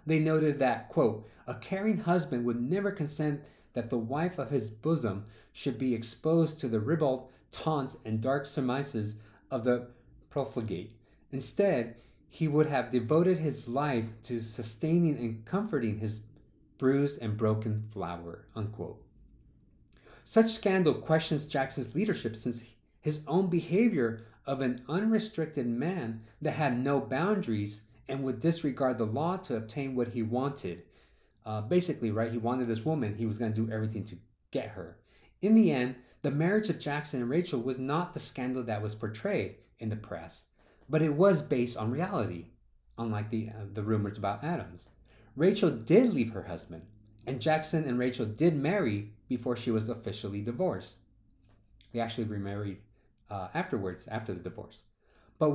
They noted that, quote, a caring husband would never consent that the wife of his bosom should be exposed to the ribald taunts and dark surmises of the profligate. Instead, he would have devoted his life to sustaining and comforting his bruised and broken flower, unquote. Such scandal questions Jackson's leadership since his own behavior of an unrestricted man that had no boundaries and would disregard the law to obtain what he wanted. Basically, right, he wanted this woman, he was going to do everything to get her. In the end, the marriage of Jackson and Rachel was not the scandal that was portrayed in the press, but it was based on reality, unlike the rumors about Adams. Rachel did leave her husband, and Jackson and Rachel did marry before she was officially divorced. They actually remarried afterwards, after the divorce. But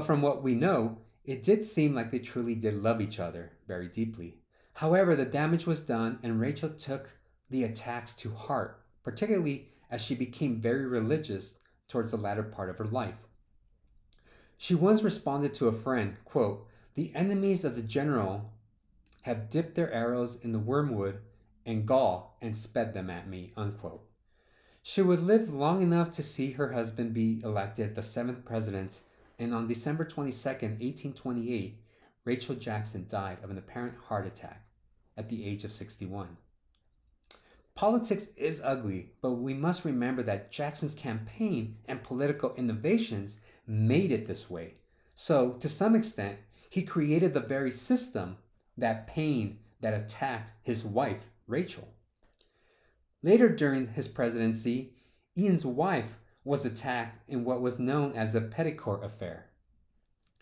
from what we know, it did seem like they truly did love each other very deeply. However, the damage was done, and Rachel took the attacks to heart, particularly as she became very religious towards the latter part of her life. She once responded to a friend, quote, the enemies of the general have dipped their arrows in the wormwood and gall and sped them at me, unquote. She would live long enough to see her husband be elected the 7th president, and on December 22nd, 1828, Rachel Jackson died of an apparent heart attack at the age of 61. Politics is ugly, but we must remember that Jackson's campaign and political innovations made it this way. So, to some extent, he created the very system that attacked his wife, Rachel. Later during his presidency, Ian's wife was attacked in what was known as the Petticoat affair,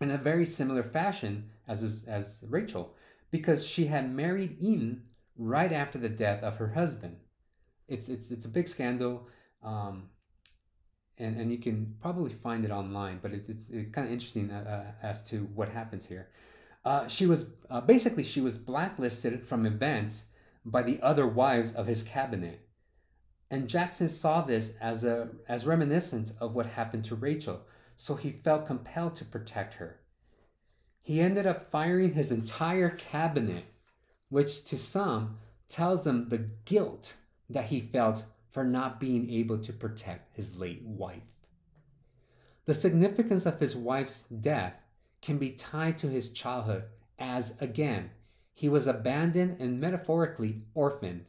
in a very similar fashion as Rachel, because she had married Ian right after the death of her husband. It's a big scandal, and you can probably find it online, but it's kind of interesting as to what happens here. She was blacklisted from events by the other wives of his cabinet, and Jackson saw this as reminiscent of what happened to Rachel, so he felt compelled to protect her. He ended up firing his entire cabinet, which to some tells them the guilt that he felt for not being able to protect his late wife. The significance of his wife's death can be tied to his childhood as, again, he was abandoned and metaphorically orphaned.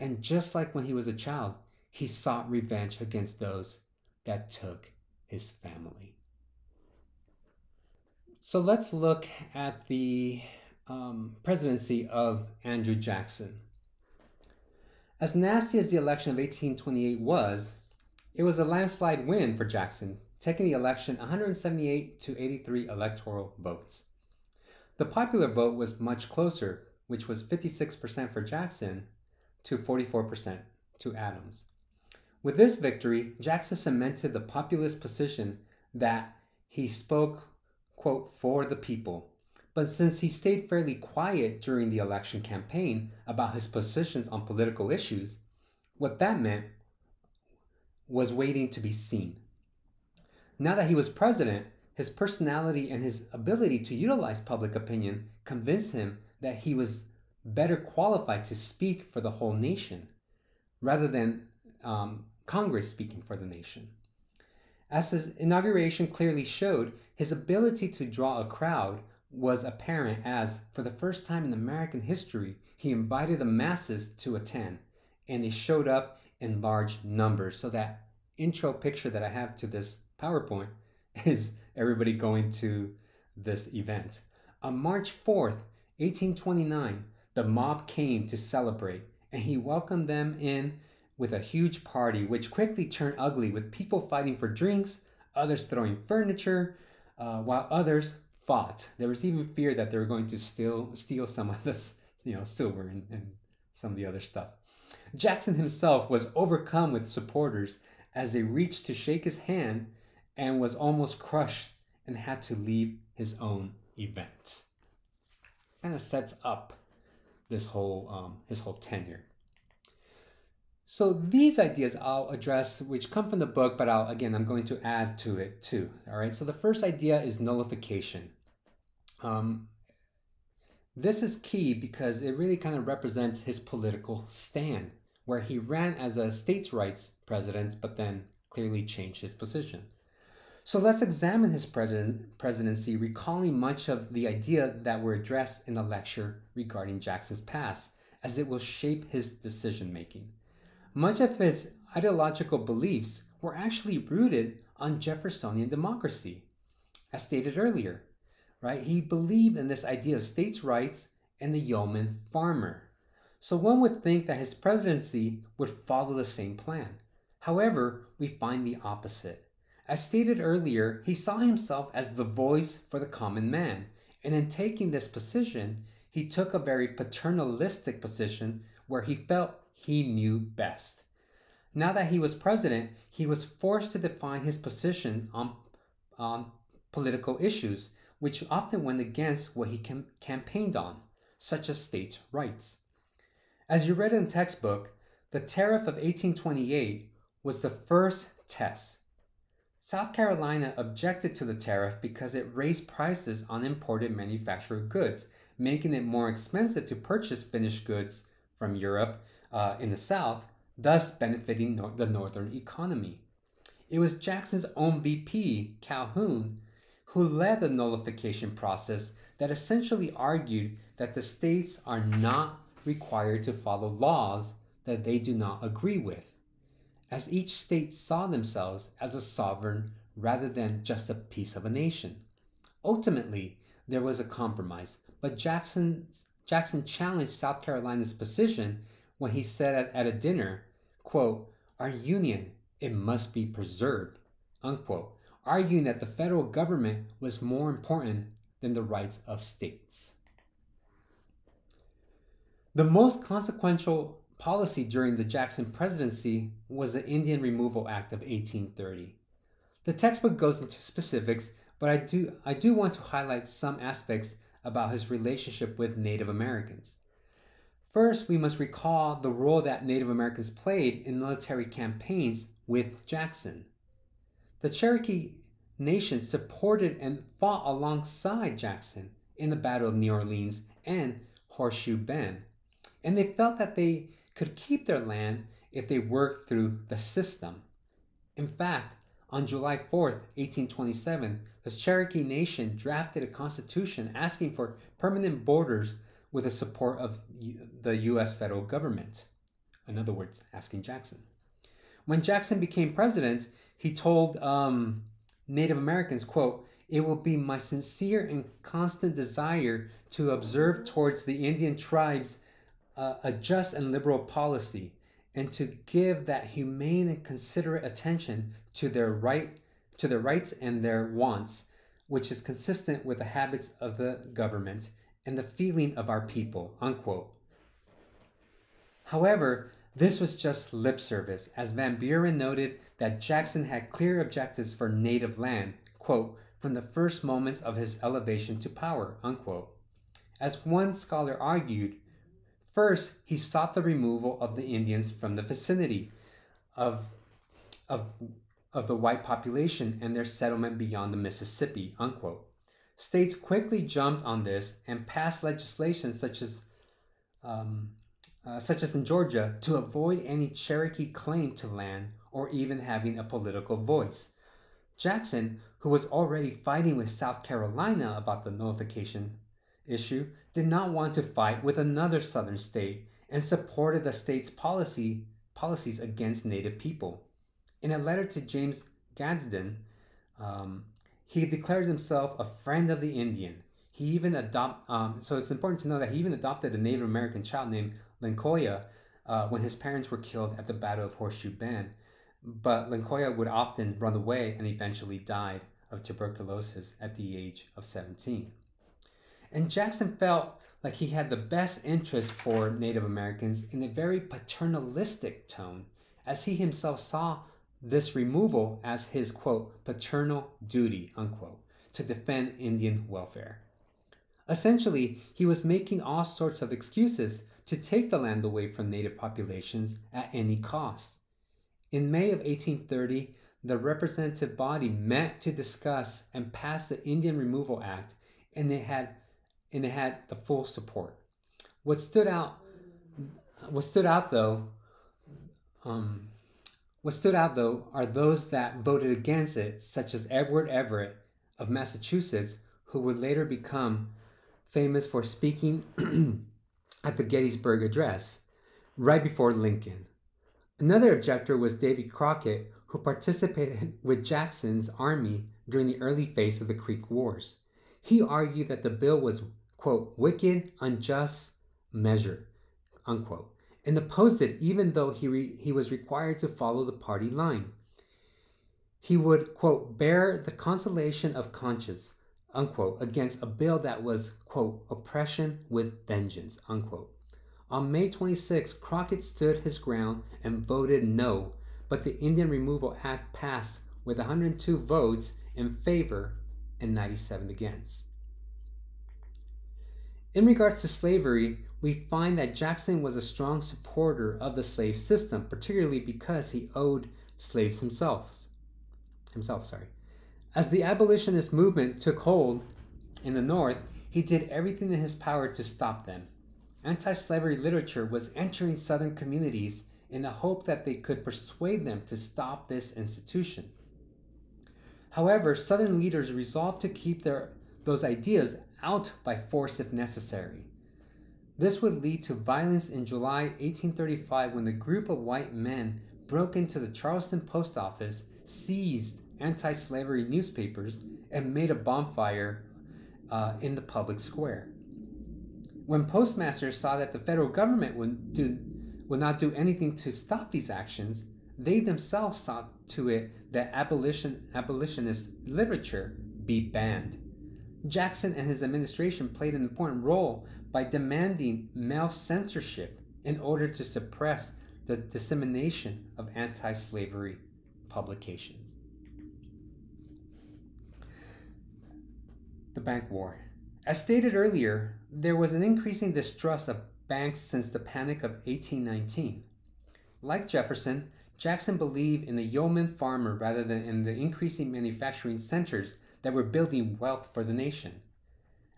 And just like when he was a child, he sought revenge against those that took his family. So let's look at the presidency of Andrew Jackson. As nasty as the election of 1828 was, it was a landslide win for Jackson, taking the election 178 to 83 electoral votes. The popular vote was much closer, which was 56% for Jackson to 44% to Adams. With this victory, Jackson cemented the populist position that he spoke, quote, for the people, But since he stayed fairly quiet during the election campaign about his positions on political issues, what that meant was waiting to be seen. Now that he was president, his personality and his ability to utilize public opinion convinced him that he was better qualified to speak for the whole nation rather than Congress speaking for the nation. As his inauguration clearly showed, his ability to draw a crowd was apparent as, for the first time in American history, he invited the masses to attend, and they showed up in large numbers. So that intro picture that I have to this PowerPoint is everybody going to this event. On March 4th, 1829, the mob came to celebrate, and he welcomed them in with a huge party, which quickly turned ugly with people fighting for drinks, others throwing furniture, while others fought. There was even fear that they were going to steal some of this, silver and some of the other stuff. Jackson himself was overcome with supporters as they reached to shake his hand and was almost crushed and had to leave his own event. Kind of sets up this whole his whole tenure. So these ideas I'll address, which come from the book, but I'm going to add to it too. All right. So the first idea is nullification. This is key because it really kind of represents his political stand, where he ran as a states' rights president, but then clearly changed his position. So let's examine his presidency, recalling much of the idea that were addressed in the lecture regarding Jackson's past, as it will shape his decision-making. Much of his ideological beliefs were actually rooted on Jeffersonian democracy. As stated earlier, right? He believed in this idea of states' rights and the yeoman farmer. So one would think that his presidency would follow the same plan. However, we find the opposite. As stated earlier, he saw himself as the voice for the common man, and in taking this position, he took a very paternalistic position where he felt he knew best. Now that he was president, he was forced to define his position on political issues, which often went against what he campaigned on, such as states' rights. As you read in the textbook, the tariff of 1828 was the first test. South Carolina objected to the tariff because it raised prices on imported manufactured goods, making it more expensive to purchase finished goods from Europe in the South, thus benefiting the Northern economy. It was Jackson's own VP, Calhoun, who led the nullification process that essentially argued that the states are not required to follow laws that they do not agree with, as each state saw themselves as a sovereign rather than just a piece of a nation. Ultimately, there was a compromise, but Jackson challenged South Carolina's position when he said at a dinner, quote, "Our union, it must be preserved," unquote, arguing that the federal government was more important than the rights of states. The most consequential policy during the Jackson presidency was the Indian Removal Act of 1830. The textbook goes into specifics, but I do want to highlight some aspects about his relationship with Native Americans. First, we must recall the role that Native Americans played in military campaigns with Jackson. The Cherokee Nation supported and fought alongside Jackson in the Battle of New Orleans and Horseshoe Bend, and they felt that they could keep their land if they worked through the system. In fact, on July 4th, 1827, the Cherokee Nation drafted a constitution asking for permanent borders with the support of the U.S. federal government. In other words, asking Jackson. When Jackson became president, he told Native Americans, quote, "It will be my sincere and constant desire to observe towards the Indian tribes a just and liberal policy, and to give that humane and considerate attention to their rights and their wants, which is consistent with the habits of the government and the feeling of our people," unquote. However, this was just lip service, as Van Buren noted that Jackson had clear objectives for native land, quote, from the first moments of his elevation to power, unquote. As one scholar argued, first, he sought the removal of the Indians from the vicinity of, of, of the white population and their settlement beyond the Mississippi, unquote. States quickly jumped on this and passed legislation such as in Georgia to avoid any Cherokee claim to land or even having a political voice. Jackson, who was already fighting with South Carolina about the nullification issue, did not want to fight with another southern state and supported the state's policies against Native people. In a letter to James Gadsden, he declared himself a friend of the Indian. He even so it's important to know that he even adopted a Native American child named Lincoln when his parents were killed at the Battle of Horseshoe Bend. But Lincoln would often run away and eventually died of tuberculosis at the age of 17. And Jackson felt like he had the best interest for Native Americans in a very paternalistic tone, as he himself saw this removal as his, quote, paternal duty, unquote, to defend Indian welfare. Essentially, he was making all sorts of excuses to take the land away from Native populations at any cost. In May of 1830, the representative body met to discuss and pass the Indian Removal Act, and it had the full support. What stood out though are those that voted against it, such as Edward Everett of Massachusetts, who would later become famous for speaking at the Gettysburg Address right before Lincoln. Another objector was Davy Crockett, who participated with Jackson's army during the early phase of the Creek Wars. He argued that the bill was, quote, wicked, unjust measure, unquote, and opposed it even though he was required to follow the party line. He would, quote, bear the consolation of conscience, unquote, against a bill that was, quote, oppression with vengeance, unquote. On May 26, Crockett stood his ground and voted no, but the Indian Removal Act passed with 102 votes in favor and 97 against. In regards to slavery, we find that Jackson was a strong supporter of the slave system, particularly because he owned slaves himself. As the abolitionist movement took hold in the North, he did everything in his power to stop them. Anti-slavery literature was entering Southern communities in the hope that they could persuade them to stop this institution. However, Southern leaders resolved to keep those ideas out by force if necessary. This would lead to violence in July 1835 when a group of white men broke into the Charleston post office, seized anti-slavery newspapers, and made a bonfire in the public square. When postmasters saw that the federal government would not do anything to stop these actions, they themselves saw to it that abolitionist literature be banned. Jackson and his administration played an important role by demanding male censorship in order to suppress the dissemination of anti-slavery publications. The Bank War. As stated earlier, there was an increasing distrust of banks since the Panic of 1819. Like Jefferson, Jackson believed in the yeoman farmer rather than in the increasing manufacturing centers that were building wealth for the nation.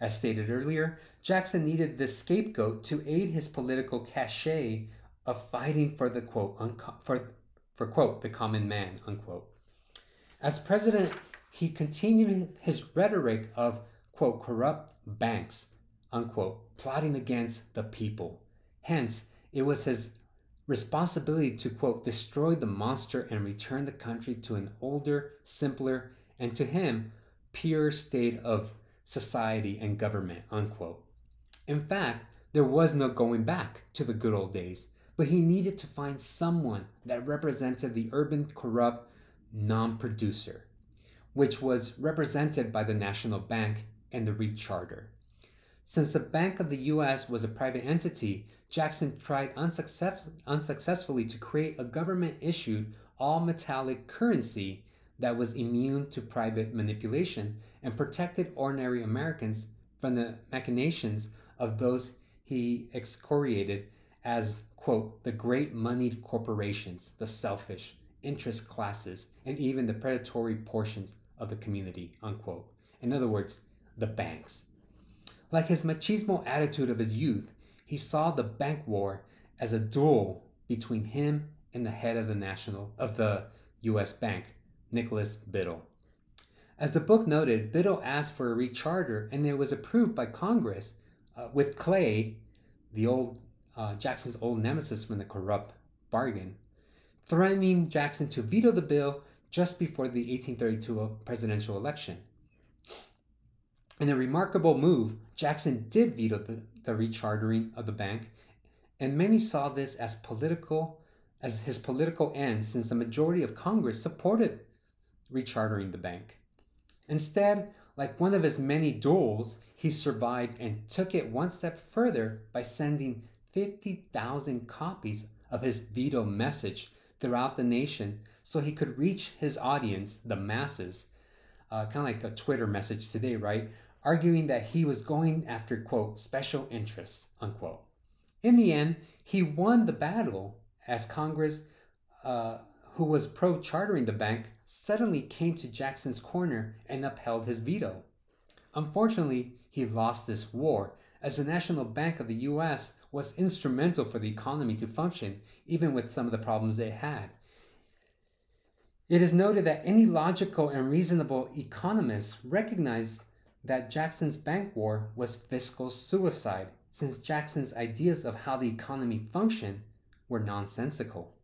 As stated earlier, Jackson needed this scapegoat to aid his political cachet of fighting for the quote, for quote, the common man, unquote. As president, he continued his rhetoric of, quote, corrupt banks, unquote, plotting against the people. Hence, it was his responsibility to, quote, destroy the monster and return the country to an older, simpler, and to him, pure state of society and government, unquote. In fact, there was no going back to the good old days, but he needed to find someone that represented the urban corrupt non-producer, which was represented by the National Bank and the Reed Charter. Since the Bank of the U.S. was a private entity, Jackson tried unsuccessfully to create a government-issued all-metallic currency that was immune to private manipulation and protected ordinary Americans from the machinations of those he excoriated as, quote, the great moneyed corporations, the selfish interest classes, and even the predatory portions of the community, unquote. In other words, the banks. Like his machismo attitude of his youth, he saw the bank war as a duel between him and the head of the U.S. Bank, Nicholas Biddle. As the book noted, Biddle asked for a recharter, and it was approved by Congress, with Clay, Jackson's old nemesis from the corrupt bargain, threatening Jackson to veto the bill just before the 1832 presidential election. In a remarkable move, Jackson did veto the rechartering of the bank, and many saw this as his political end, since the majority of Congress supported rechartering the bank. Instead, like one of his many duels, he survived and took it one step further by sending 50,000 copies of his veto message throughout the nation so he could reach his audience, the masses, kind of like a Twitter message today, right? Arguing that he was going after, quote, special interests, unquote. In the end, he won the battle, as Congress, who was pro-chartering the bank, suddenly came to Jackson's corner and upheld his veto. Unfortunately, he lost this war, as the National Bank of the U.S. was instrumental for the economy to function, even with some of the problems it had. It is noted that any logical and reasonable economist recognized that Jackson's bank war was fiscal suicide, since Jackson's ideas of how the economy functioned were nonsensical.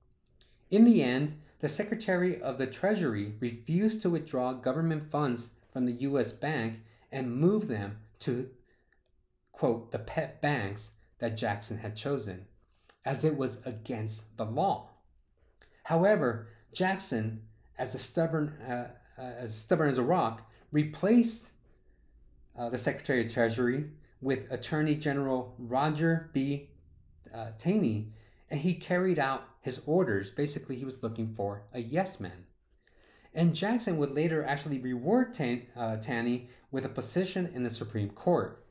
In the end, the Secretary of the Treasury refused to withdraw government funds from the U.S. Bank and move them to, quote, the pet banks that Jackson had chosen, as it was against the law. However, Jackson, as stubborn as a rock, replaced the Secretary of Treasury with Attorney General Roger B. Taney, and he carried out his orders. Basically, he was looking for a yes man. And Jackson would later actually reward Taney with a position in the Supreme Court.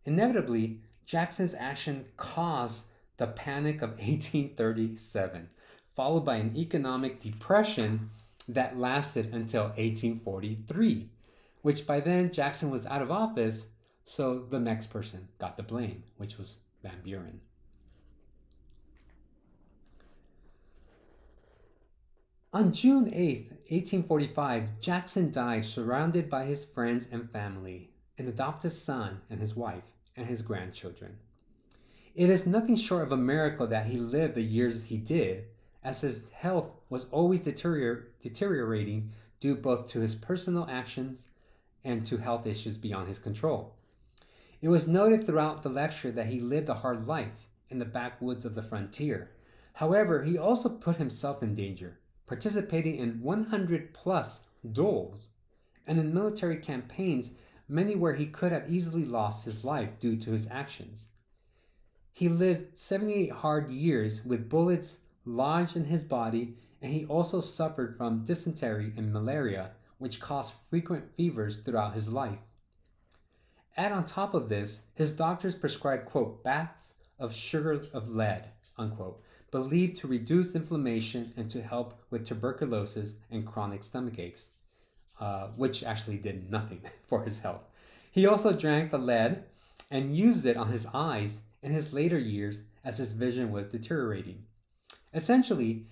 Inevitably, Jackson's action caused the Panic of 1837, followed by an economic depression that lasted until 1843, which by then Jackson was out of office, so the next person got the blame, which was Van Buren. On June 8, 1845, Jackson died surrounded by his friends and family, an adopted son and his wife, and his grandchildren. It is nothing short of a miracle that he lived the years he did, as his health was always deteriorating due both to his personal actions and to health issues beyond his control. It was noted throughout the lecture that he lived a hard life in the backwoods of the frontier. However, he also put himself in danger, participating in 100+ duels and in military campaigns, many where he could have easily lost his life due to his actions. He lived 78 hard years with bullets lodged in his body, and he also suffered from dysentery and malaria, which caused frequent fevers throughout his life. Add on top of this, his doctors prescribed, quote, baths of sugar of lead, unquote, believed to reduce inflammation and to help with tuberculosis and chronic stomach aches, which actually did nothing for his health. He also drank the lead and used it on his eyes in his later years as his vision was deteriorating. Essentially,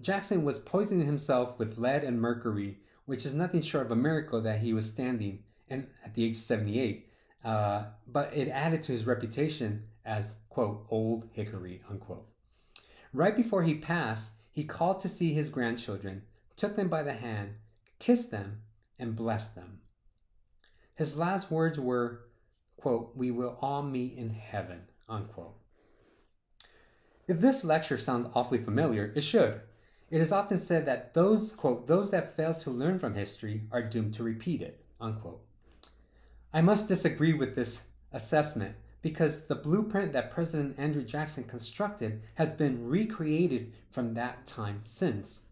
Jackson was poisoning himself with lead and mercury, which is nothing short of a miracle that he was standing and at the age of 78, but it added to his reputation as, quote, old hickory, unquote. Right before he passed, he called to see his grandchildren, took them by the hand, kissed them, and blessed them. His last words were, quote, we will all meet in heaven, unquote. If this lecture sounds awfully familiar, it should. It is often said that those, quote, those that fail to learn from history are doomed to repeat it, unquote. I must disagree with this assessment because the blueprint that President Andrew Jackson constructed has been recreated from that time since.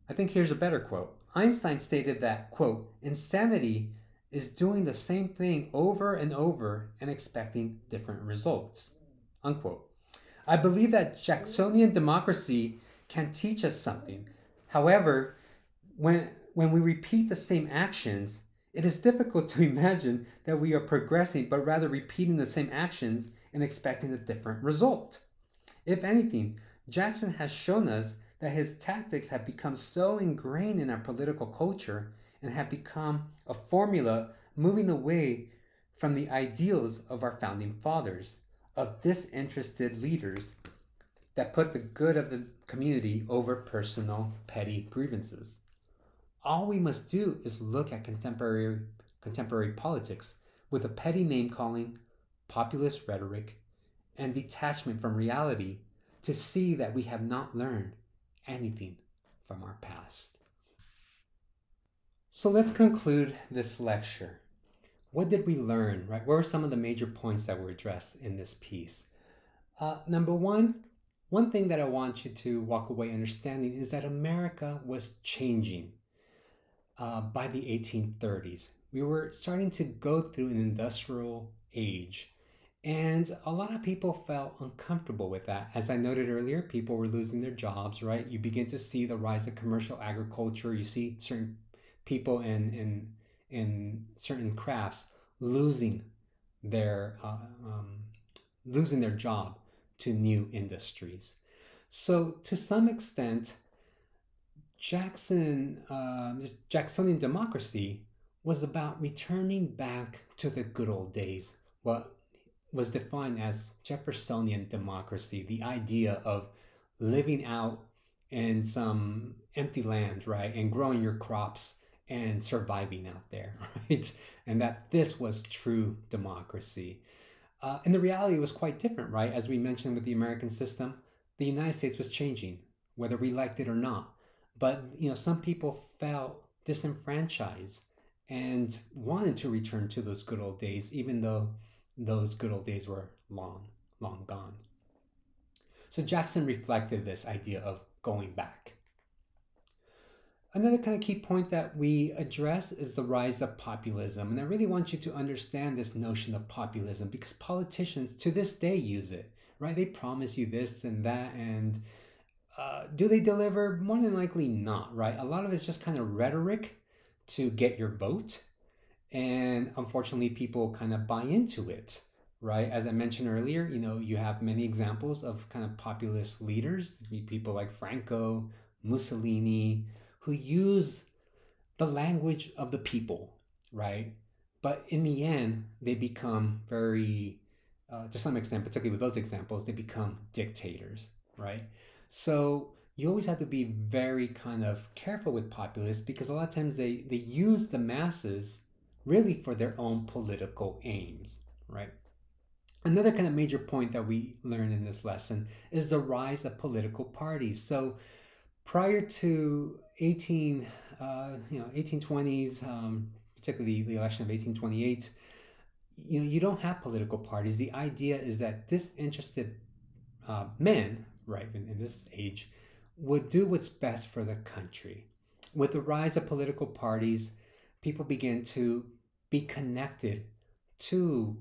I think here's a better quote. Einstein stated that, quote, insanity is doing the same thing over and over and expecting different results, unquote. I believe that Jacksonian democracy can teach us something. However, when we repeat the same actions, it is difficult to imagine that we are progressing, but rather repeating the same actions and expecting a different result. If anything, Jackson has shown us that his tactics have become so ingrained in our political culture and have become a formula moving away from the ideals of our founding fathers, of disinterested leaders that put the good of the community over personal petty grievances. All we must do is look at contemporary politics with a petty name calling, populist rhetoric, and detachment from reality to see that we have not learned anything from our past. So let's conclude this lecture. What did we learn, right? What were some of the major points that were addressed in this piece? Number one thing that I want you to walk away understanding is that America was changing by the 1830s. We were starting to go through an industrial age, and a lot of people felt uncomfortable with that. As I noted earlier, people were losing their jobs, right? You begin to see the rise of commercial agriculture. You see certain people in certain crafts losing their losing their job to new industries. So to some extent, Jacksonian democracy was about returning back to the good old days, what was defined as Jeffersonian democracy, the idea of living out in some empty land, right, and growing your crops and surviving out there, right? And that this was true democracy. And the reality was quite different, right? As we mentioned with the American system, the United States was changing, whether we liked it or not. But some people felt disenfranchised and wanted to return to those good old days, even though those good old days were long, long gone. So Jackson reflected this idea of going back. Another kind of key point that we address is the rise of populism. And I really want you to understand this notion of populism because politicians to this day use it, right? They promise you this and that, and do they deliver? More than likely not, right? A lot of it's just kind of rhetoric to get your vote. And unfortunately, people kind of buy into it, right? As I mentioned earlier, you have many examples of kind of populist leaders, people like Franco, Mussolini, who use the language of the people, right? But in the end, they become very, to some extent, particularly with those examples, they become dictators, right? So you always have to be very kind of careful with populists because a lot of times they use the masses really for their own political aims, right? Another kind of major point that we learn in this lesson is the rise of political parties. So prior to 1820s, particularly the election of 1828, you don't have political parties. The idea is that disinterested men, right, in this age, would do what's best for the country. With the rise of political parties, people begin to be connected to,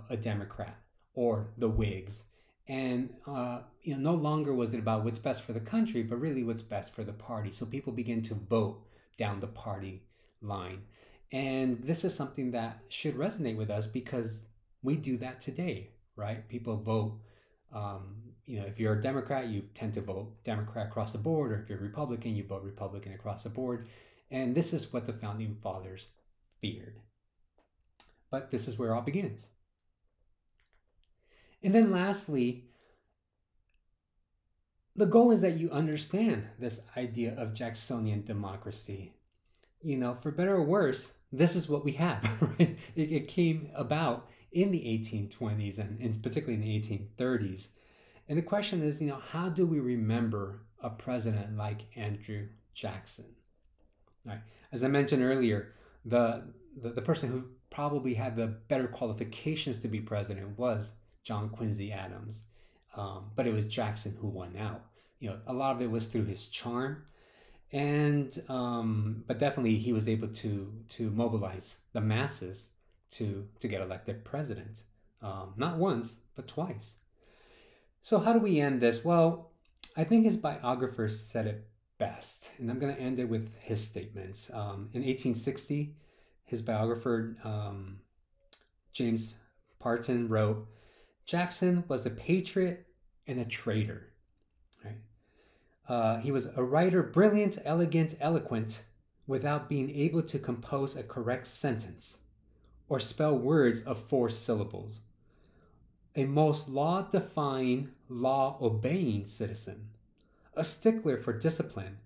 a Democrat or the Whigs. And, no longer was it about what's best for the country, but really what's best for the party. So people begin to vote down the party line. And this is something that should resonate with us because we do that today, right? People vote. If you're a Democrat, you tend to vote Democrat across the board, or if you're Republican, you vote Republican across the board. And this is what the founding fathers feared. But this is where it all begins. And then lastly, the goal is that you understand this idea of Jacksonian democracy. For better or worse, this is what we have, right? It came about in the 1820s and particularly in the 1830s. And the question is, how do we remember a president like Andrew Jackson? Right. As I mentioned earlier, the person who probably had the better qualifications to be president was John Quincy Adams. But it was Jackson who won out. A lot of it was through his charm. And but definitely he was able to mobilize the masses to get elected president, not once but twice. So how do we end this? Well, I think his biographer said it best, and I'm going to end it with his statements. In 1860, his biographer James Parton wrote, "Jackson was a patriot and a traitor." Right? He was a writer, brilliant, elegant, eloquent, without being able to compose a correct sentence or spell words of 4 syllables. A most law-defying, law-obeying citizen, a stickler for discipline.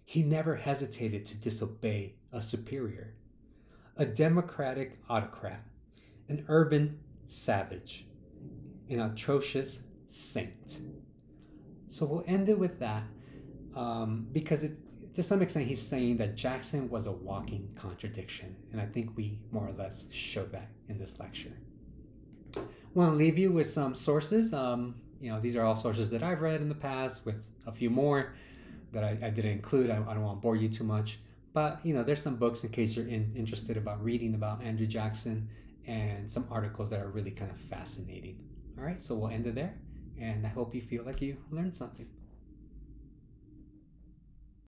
He never hesitated to disobey a superior. A democratic autocrat, an urban savage, an atrocious saint. So we'll end it with that, because to some extent he's saying that Jackson was a walking contradiction, and I think we more or less show that in this lecture. I want to leave you with some sources. These are all sources that I've read in the past, with a few more that I didn't include. I don't want to bore you too much, but there's some books in case you're interested about reading about Andrew Jackson, and some articles that are really kind of fascinating. All right, so we'll end it there, and I hope you feel like you learned something.